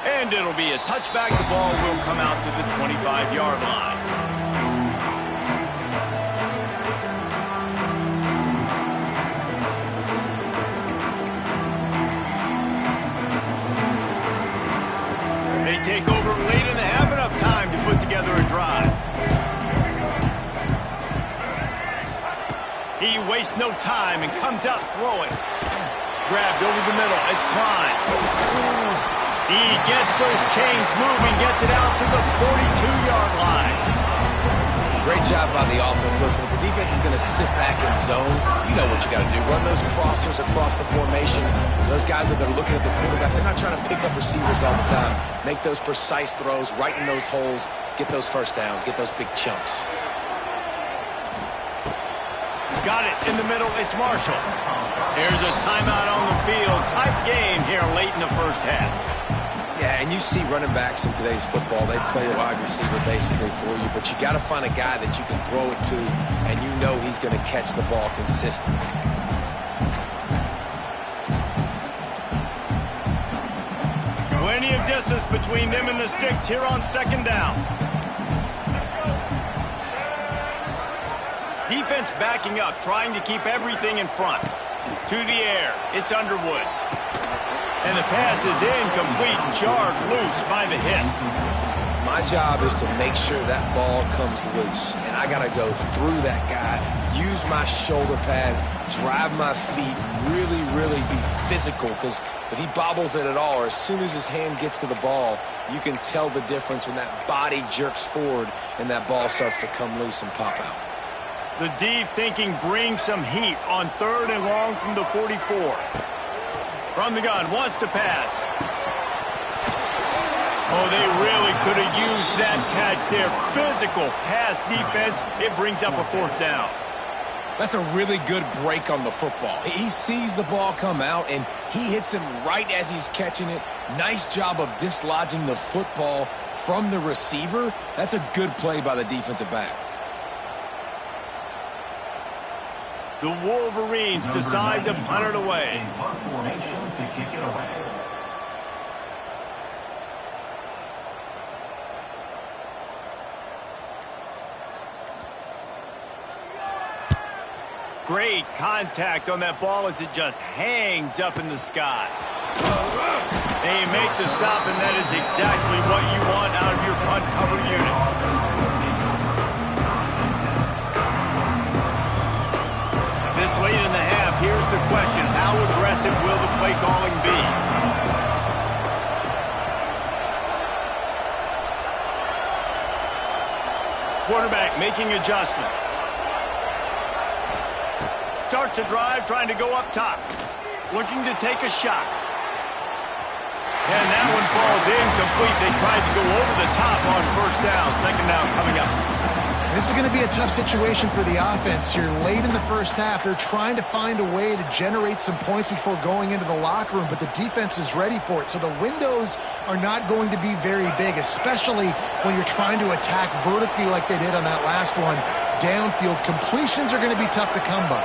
Speaker 1: And it'll be a touchback. The ball will come out to the 25-yard line. They take over late in the half, enough time to put together a drive. He wastes no time and comes out throwing. Grabbed over the middle. It's Klein. He gets those chains moving, gets it out to the 42-yard line.
Speaker 3: Great job by the offense. Listen, if the defense is going to sit back in zone, you know what you got to do. Run those crossers across the formation. Those guys that are looking at the quarterback, they're not trying to pick up receivers all the time. Make those precise throws, right in those holes, get those first downs, get those big chunks.
Speaker 1: Got it in the middle. It's Marshall. There's a timeout on the field. Tight game here late in the first half.
Speaker 3: Yeah, and you see running backs in today's football, they play a wide receiver basically for you, but you got to find a guy that you can throw it to, and you know he's going to catch the ball consistently.
Speaker 1: Plenty of distance between them and the sticks here on second down. Defense backing up, trying to keep everything in front. To the air, it's Underwood. And the pass is incomplete, jarred loose by the hip.
Speaker 3: My job is to make sure that ball comes loose. And I got to go through that guy, use my shoulder pad, drive my feet, really be physical. Because if he bobbles it at all, or as soon as his hand gets to the ball, you can tell the difference when that body jerks forward and that ball starts to come loose and pop out.
Speaker 1: The D thinking bring some heat on 3rd and long from the 44. From the gun, wants to pass. Oh, they really could have used that catch there. Physical pass defense. It brings up a 4th down.
Speaker 3: That's a really good break on the football. He sees the ball come out, and he hits him right as he's catching it. Nice job of dislodging the football from the receiver. That's a good play by the defensive back.
Speaker 1: The Wolverines decide to punt it away.
Speaker 4: Formation to kick it away.
Speaker 1: Great contact on that ball as it just hangs up in the sky. They make the stop, and that is exactly what you want out of your punt cover unit. This late in the half, here's the question. How aggressive will the play calling be? Quarterback making adjustments. Starts a drive, trying to go up top. Looking to take a shot. And that one falls incomplete. They tried to go over the top on 1st down. 2nd down coming up.
Speaker 2: This is going to be a tough situation for the offense here. Late in the first half, they're trying to find a way to generate some points before going into the locker room, but the defense is ready for it. So the windows are not going to be very big, especially when you're trying to attack vertically like they did on that last one. Downfield completions are going to be tough to come by.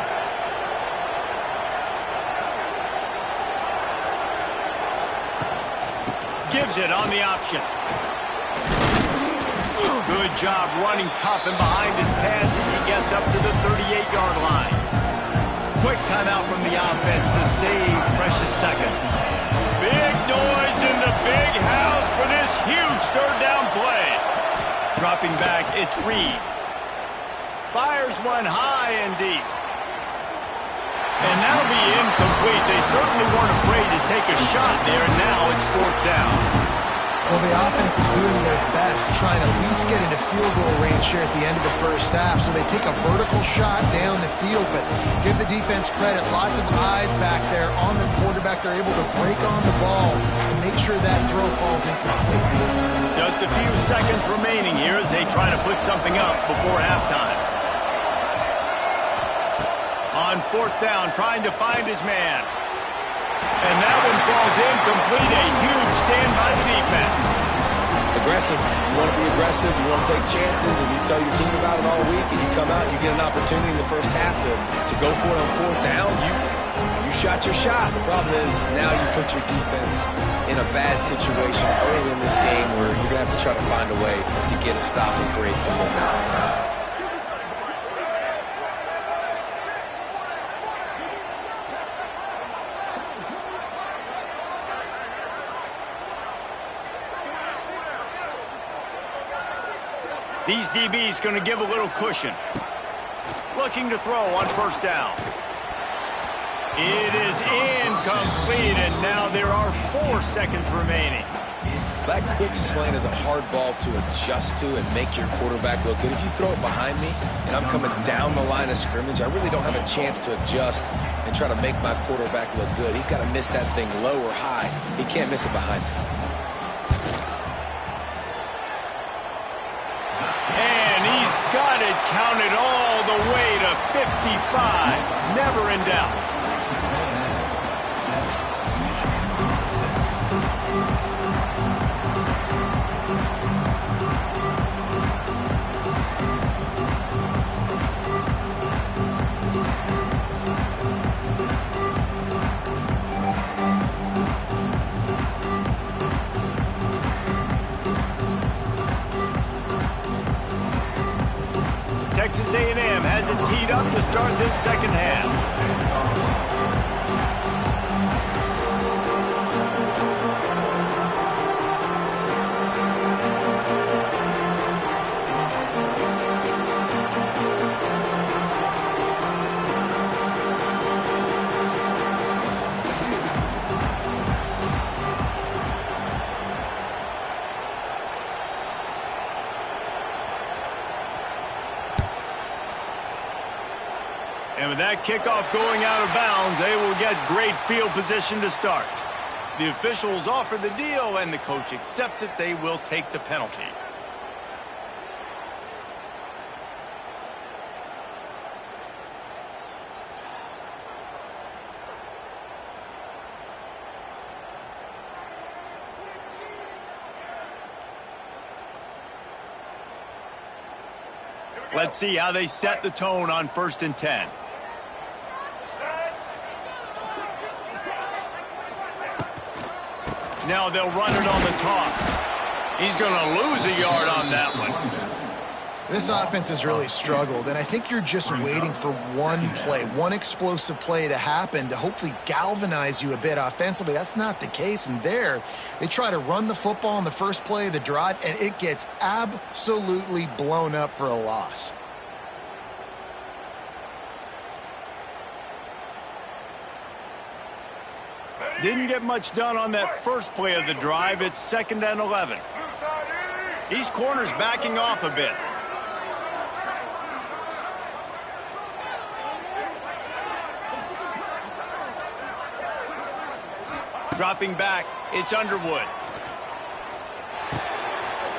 Speaker 1: Gives it on the option. Good job running tough and behind his pads as he gets up to the 38-yard line. Quick timeout from the offense to save precious seconds. Big noise in the big house for this huge 3rd down play. Dropping back, it's Reed. Fires one high and deep. And that'll be incomplete. They certainly weren't afraid to take a shot there, and now it's 4th down.
Speaker 2: Well, the offense is doing their best to try and at least get into field goal range here at the end of the first half. So they take a vertical shot down the field, but give the defense credit. Lots of eyes back there on the quarterback. They're able to break on the ball and make sure that throw falls incomplete.
Speaker 1: Just a few seconds remaining here as they try to put something up before halftime. On 4th down, trying to find his man. And that one falls incomplete. A huge stand by the defense.
Speaker 3: Aggressive. You want to be aggressive. You want to take chances. And you tell your team about it all week, and you come out and you get an opportunity in the first half to go for it on 4th down. You shot your shot. The problem is now you put your defense in a bad situation early in this game where you're going to have to try to find a way to get a stop and create some momentum.
Speaker 1: These DBs going to give a little cushion. Looking to throw on 1st down. It is incomplete, and now there are 4 seconds remaining.
Speaker 3: That quick slant is a hard ball to adjust to and make your quarterback look good. If you throw it behind me and I'm coming down the line of scrimmage, I really don't have a chance to adjust and try to make my quarterback look good. He's got to miss that thing low or high. He can't miss it behind me.
Speaker 1: And he's got it counted all the way to 55. Never in doubt. Texas A&M has it teed up to start this second half. And with that kickoff going out of bounds, they will get great field position to start. The officials offer the deal, and the coach accepts it. They will take the penalty. Let's see how they set the tone on 1st and 10. Now they'll run it on the toss. He's going to lose a yard on that one.
Speaker 2: This offense has really struggled, and I think you're just waiting for one play, one explosive play to happen to hopefully galvanize you a bit offensively. That's not the case, and there they try to run the football on the first play of the drive, and it gets absolutely blown up for a loss.
Speaker 1: Didn't get much done on that first play of the drive. It's 2nd and 11. These corners backing off a bit. Dropping back, it's Underwood.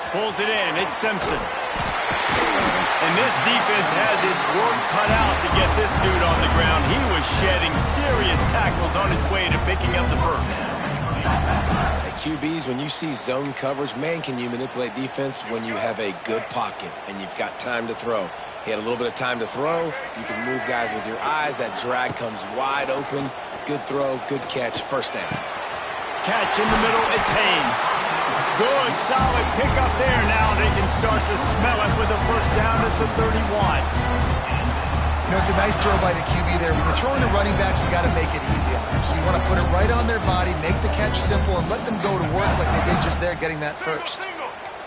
Speaker 1: Pulls it in, it's Simpson. And this defense has its work cut out to get this dude on the ground. He was shedding serious tackles on his way to picking up the first.
Speaker 3: Hey, QBs, when you see zone coverage, man, can you manipulate defense when you have a good pocket and you've got time to throw. He had a little bit of time to throw. You can move guys with your eyes. That drag comes wide open. Good throw, good catch, 1st down.
Speaker 1: Catch in the middle, it's Haynes. Good, solid pickup there. Now they can start to smell it with a 1st down at the 31.
Speaker 2: You know, it's a nice throw by the QB there. When you're throwing to running backs, you got to make it easy on them. So you want to put it right on their body, make the catch simple, and let them go to work like they did just there, getting that first.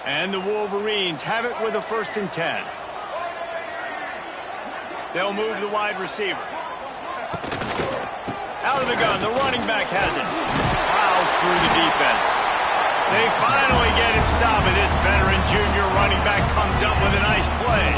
Speaker 1: And the Wolverines have it with a 1st and 10. They'll move the wide receiver. Out of the gun, the running back has it. Plows through the defense. They finally get him stopped, and this veteran junior running back comes up with a nice play.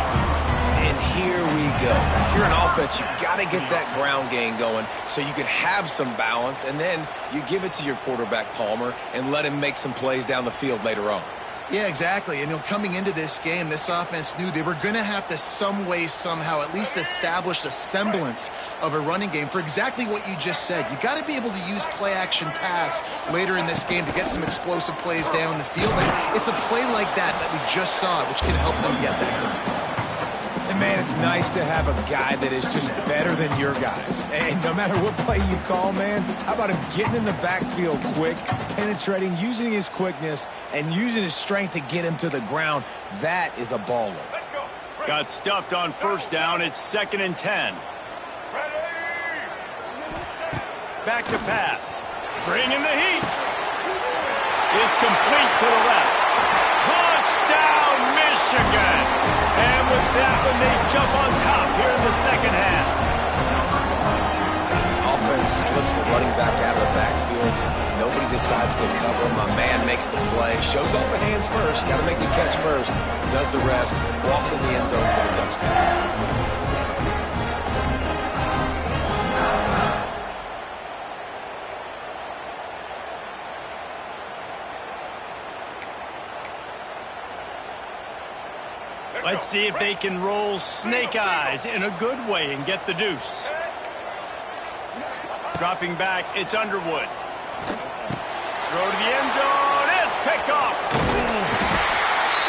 Speaker 3: And here we go. If you're an offense, you've got to get that ground game going so you can have some balance, and then you give it to your quarterback, Palmer, and let him make some plays down the field later on.
Speaker 2: Yeah, exactly. And coming into this game, this offense knew they were going to have to some way, somehow, at least establish a semblance of a running game for exactly what you just said. You got to be able to use play-action pass later in this game to get some explosive plays down the field. And it's a play like that we just saw, which can help them get there.
Speaker 3: And, man, it's nice to have a guy that is just better than your guys. And no matter what play you call, man, how about him getting in the backfield quick, penetrating, using his quickness, and using his strength to get him to the ground? That is a baller.
Speaker 1: Got stuffed on 1st down. It's 2nd and 10. Back to pass. Bring in the heat. It's complete to the left. Touchdown, Michigan! And with that one, they jump on top here in the 2nd half.
Speaker 3: Offense slips the running back out of the backfield. Nobody decides to cover. My man makes the play. Shows off the hands first. Got to make the catch first. Does the rest. Walks in the end zone for the touchdown.
Speaker 1: Let's see if they can roll snake eyes in a good way and get the deuce. Dropping back, it's Underwood. Throw to the end zone, it's picked off.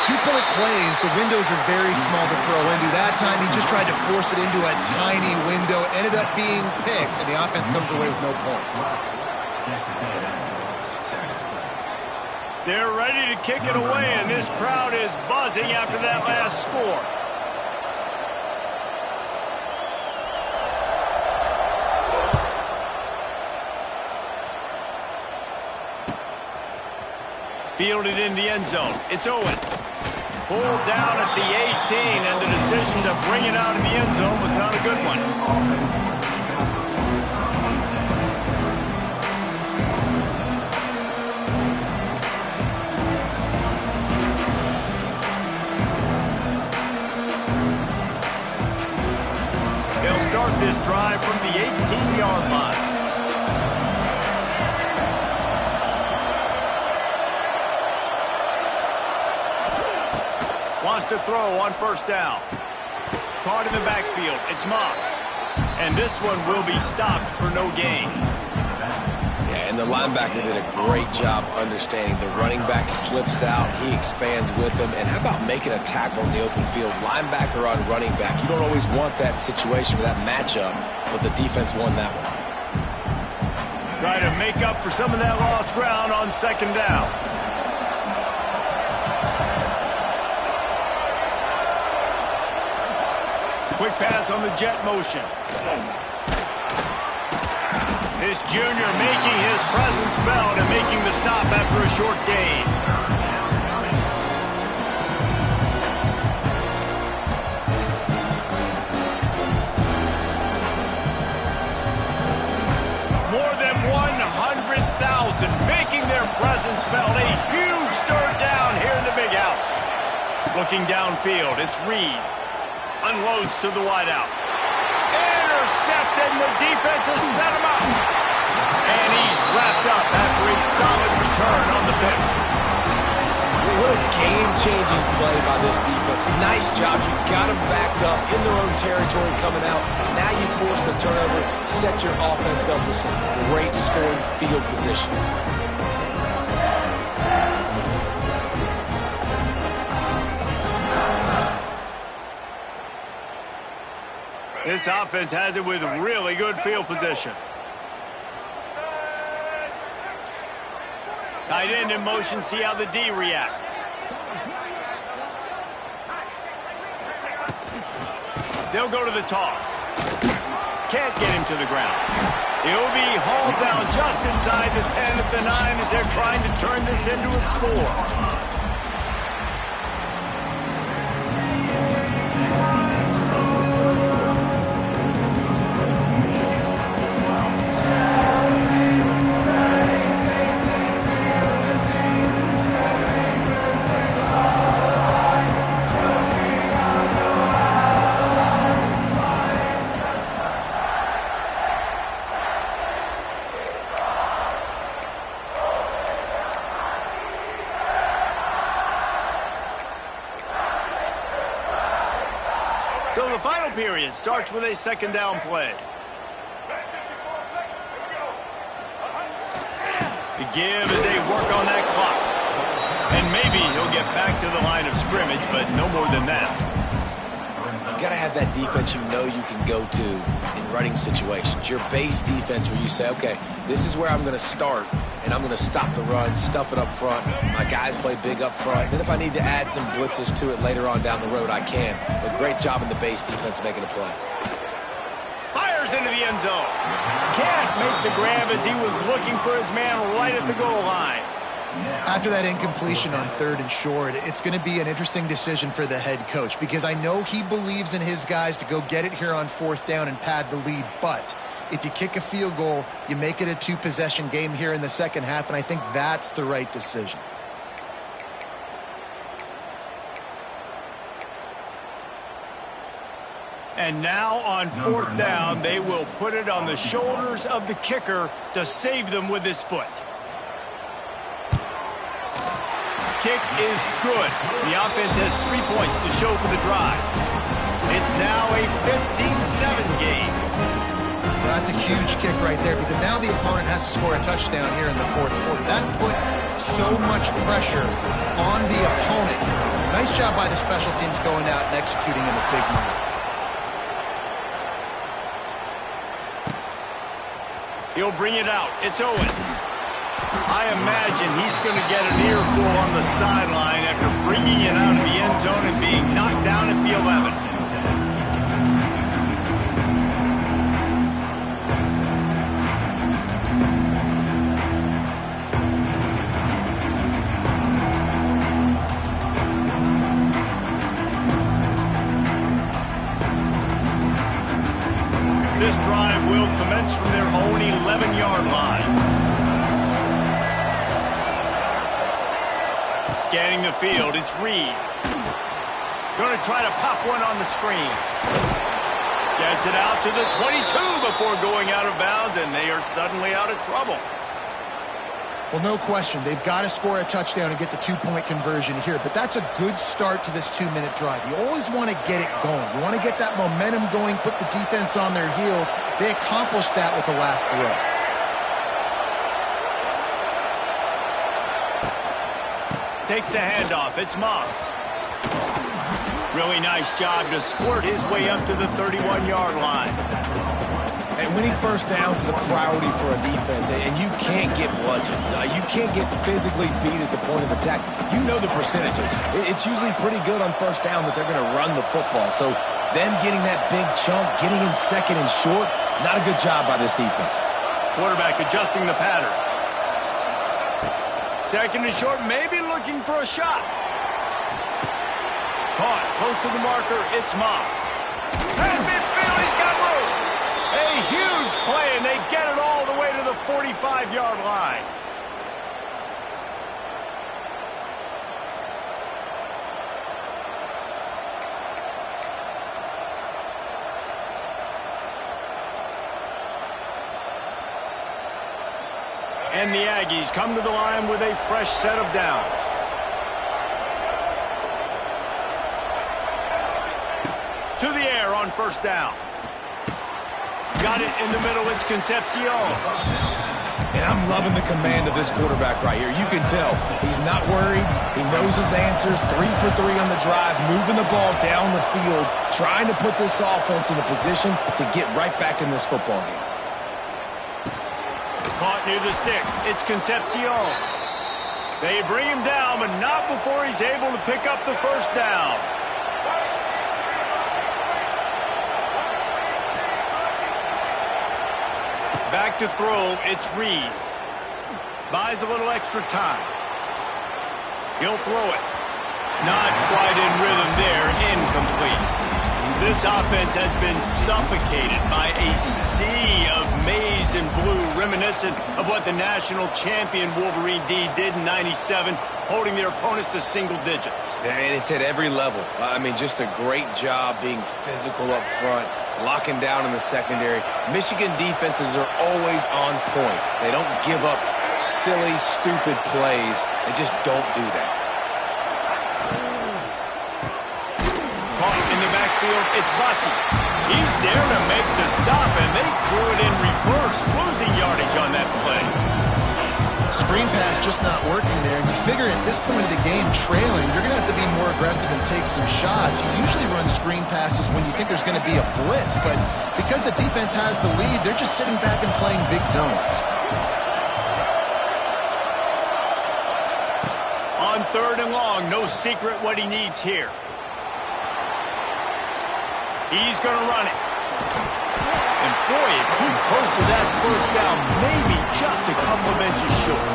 Speaker 2: 2-point plays, the windows are very small to throw into. That time he just tried to force it into a tiny window. It ended up being picked, and the offense comes away with no points.
Speaker 1: They're ready to kick it away, and this crowd is buzzing after that last score. Fielded in the end zone. It's Owens. Pulled down at the 18, and the decision to bring it out of the end zone was not a good one. this drive from the 18-yard line. Wants to throw on first down. Caught in the backfield. It's Moss. And this one will be stopped for no gain.
Speaker 3: Yeah, and the linebacker did a great job understanding. The running back slips out. He expands with him. And how about making a tackle in the open field? Linebacker on running back. You don't always want that situation or that matchup, but the defense won that one.
Speaker 1: Try to make up for some of that lost ground on second down. Quick pass on the jet motion. This junior making his presence felt and making the stop after a short gain. More than 100,000 making their presence felt. A huge third down here in the big house. Looking downfield, it's Reed. Unloads to the wideout. Intercepted, and the defense has set him up. And he's wrapped up after a solid return on the pick.
Speaker 3: What a game-changing play by this defense. Nice job. You got them backed up in their own territory coming out. Now you force the turnover, set your offense up with some great scoring field position.
Speaker 1: This offense has it with really good field position. Tight end in motion, see how the D reacts. They'll go to the toss. Can't get him to the ground. He'll be hauled down just inside the 10 at the 9 as they're trying to turn this into a score. So the final period starts with a second down play. The give as they work on that clock. And maybe he'll get back to the line of scrimmage, but no more than that.
Speaker 3: You got to have that defense you know you can go to in running situations. Your base defense where you say, okay, this is where I'm going to start, and I'm going to stop the run, stuff it up front. My guys play big up front. Then if I need to add some blitzes to it later on down the road, I can. But great job in the base defense making a play.
Speaker 1: Fires into the end zone. Can't make the grab as he was looking for his man right at the goal line.
Speaker 2: After that incompletion on 3rd and short, it's going to be an interesting decision for the head coach because I know he believes in his guys to go get it here on 4th down and pad the lead, but if you kick a field goal, you make it a 2-possession game here in the second half, and I think that's the right decision.
Speaker 1: And now on 4th down, they will put it on the shoulders of the kicker to save them with his foot. Kick is good. The offense has 3 points to show for the drive. It's now a 15-7 game.
Speaker 2: Well, that's a huge kick right there because now the opponent has to score a touchdown here in the 4th quarter. That put so much pressure on the opponent. Nice job by the special teams going out and executing in a big move.
Speaker 1: He'll bring it out. It's Owens. I imagine he's going to get an earful on the sideline after bringing it out of the end zone and being knocked down at the 11. This drive will commence from their own 11-yard line. Scanning the field, it's Reed. Going to try to pop one on the screen. Gets it out to the 22 before going out of bounds, and they are suddenly out of trouble.
Speaker 2: Well, no question. They've got to score a touchdown and get the two-point conversion here, but that's a good start to this 2-minute drive. You always want to get it going. You want to get that momentum going, put the defense on their heels. They accomplished that with the last throw.
Speaker 1: Takes the handoff. It's Moss. Really nice job to squirt his way up to the 31-yard line.
Speaker 3: And winning first downs is a priority for a defense, and you can't get bludgeoned. You can't get physically beat at the point of attack. You know the percentages. It's usually pretty good on first down that they're going to run the football. So them getting that big chunk, getting in second and short, not a good job by this defense.
Speaker 1: Quarterback adjusting the pattern. Second and short, maybe looking for a shot. Caught, close to the marker, it's Moss. And midfield, he's got room. A huge play, and they get it all the way to the 45-yard line. And the Aggies come to the line with a fresh set of downs. To the air on first down. Got it in the middle, it's Concepcion.
Speaker 3: And I'm loving the command of this quarterback right here. You can tell he's not worried. He knows his answers. 3 for 3 on the drive, moving the ball down the field, trying to put this offense in a position to get right back in this football game.
Speaker 1: Caught near the sticks. It's Concepcion. They bring him down, but not before he's able to pick up the first down. Back to throw, it's Reed. Buys a little extra time. He'll throw it. Not quite in rhythm there, incomplete. This offense has been suffocated by a sea of maize and blue, reminiscent of what the national champion Wolverine D did in '97, holding their opponents to single digits.
Speaker 3: And it's at every level. I mean, just a great job being physical up front, locking down in the secondary. Michigan defenses are always on point. They don't give up silly, stupid plays. They just don't do that.
Speaker 1: Caught in the backfield, it's Bussey. He's there to make the stop, and they threw it in reverse, losing yardage on that play.
Speaker 2: Screen pass just not working there. And you figure at this point of the game, trailing, you're going to have to be more aggressive and take some shots. You usually run screen passes when you think there's going to be a blitz, but because the defense has the lead, they're just sitting back and playing big zones.
Speaker 1: On third and long, no secret what he needs here. He's going to run it. And boy, is he close to that first down, maybe just a couple of inches short.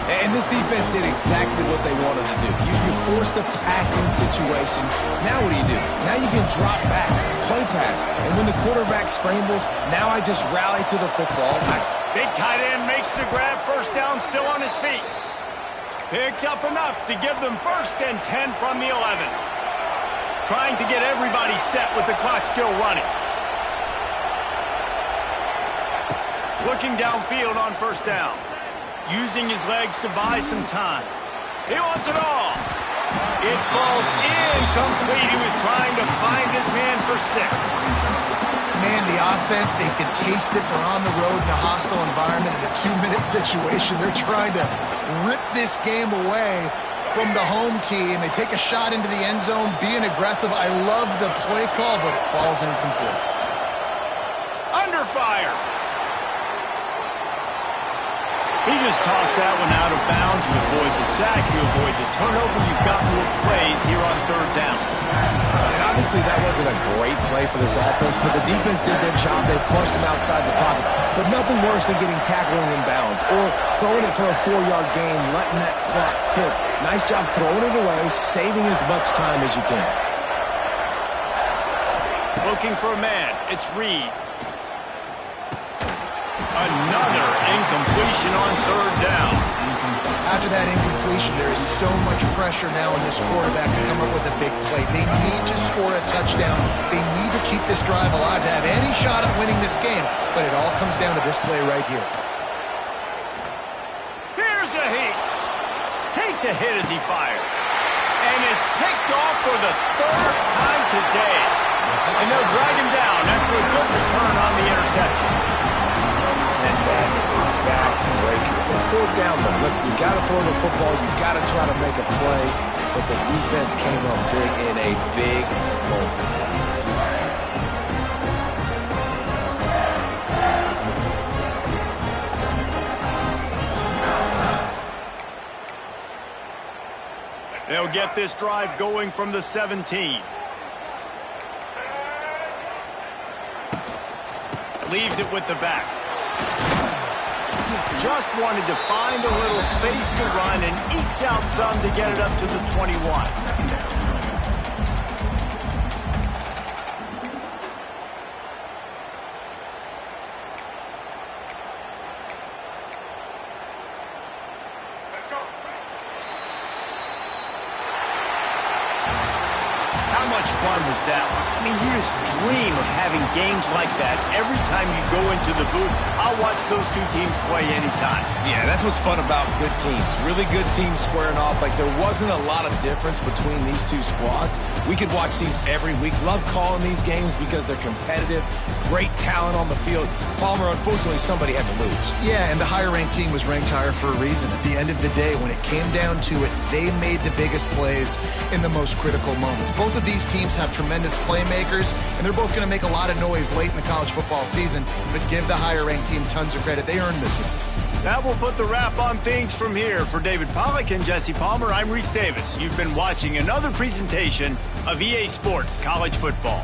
Speaker 3: And this defense did exactly what they wanted to do. You force the passing situations. Now what do? Now you can drop back, play pass. And when the quarterback scrambles, now I just rally to the football.
Speaker 1: Big tight end makes the grab, first down, still on his feet. Picks up enough to give them first and 10 from the 11. Trying to get everybody set with the clock still running. Looking downfield on first down. Using his legs to buy some time. He wants it all. It falls incomplete. He was trying to find his man for 6.
Speaker 2: Man, the offense, they can taste it. They're on the road in a hostile environment in a 2-minute situation. They're trying to rip this game away from the home team. They take a shot into the end zone, being aggressive. I love the play call, but it falls incomplete.
Speaker 1: Under fire. He just tossed that one out of bounds. You avoid the sack, you avoid the turnover. You've got more plays here on third down.
Speaker 3: And obviously that wasn't a great play for this offense, but the defense did their job. They flushed him outside the pocket. But nothing worse than getting tackled in bounds or throwing it for a 4-yard gain, letting that clock tick. Nice job throwing it away, saving as much time as you can.
Speaker 1: Looking for a man. It's Reed. Another incompletion on third down.
Speaker 2: After that incompletion, there is so much pressure now on this quarterback to come up with a big play. They need to score a touchdown. They need to keep this drive alive to have any shot at winning this game. But it all comes down to this play right here.
Speaker 1: Here's a heat. Takes a hit as he fires. And it's picked off for the third time today. And they'll drag him down after a good return on the interception.
Speaker 3: And that is a backbreaker. It's fourth down, though. Listen, you got to throw the football. You got to try to make a play. But the defense came up big in a big moment.
Speaker 1: They'll get this drive going from the 17. Leaves it with the back. Just wanted to find a little space to run and ekes out some to get it up to the 21. How much fun was that? I mean, you just dream of having games like that every time you go into the booth. I'll watch those two teams play anytime.
Speaker 3: Yeah, that's what's fun about good teams. Really good teams squaring off. Like, there wasn't a lot of difference between these two squads. We could watch these every week. Love calling these games because they're competitive. Great talent on the field. Palmer, unfortunately, somebody had to lose.
Speaker 2: Yeah, and the higher-ranked team was ranked higher for a reason. At the end of the day, when it came down to it, they made the biggest plays in the most critical moments. Both of these teams have tremendous playmakers, and they're both going to make a lot of noise late in the college football season, but give the higher-ranked team tons of credit. They earned this one.
Speaker 1: That will put the wrap on things from here. For David Pollack and Jesse Palmer, I'm Reese Davis. You've been watching another presentation of EA Sports College Football.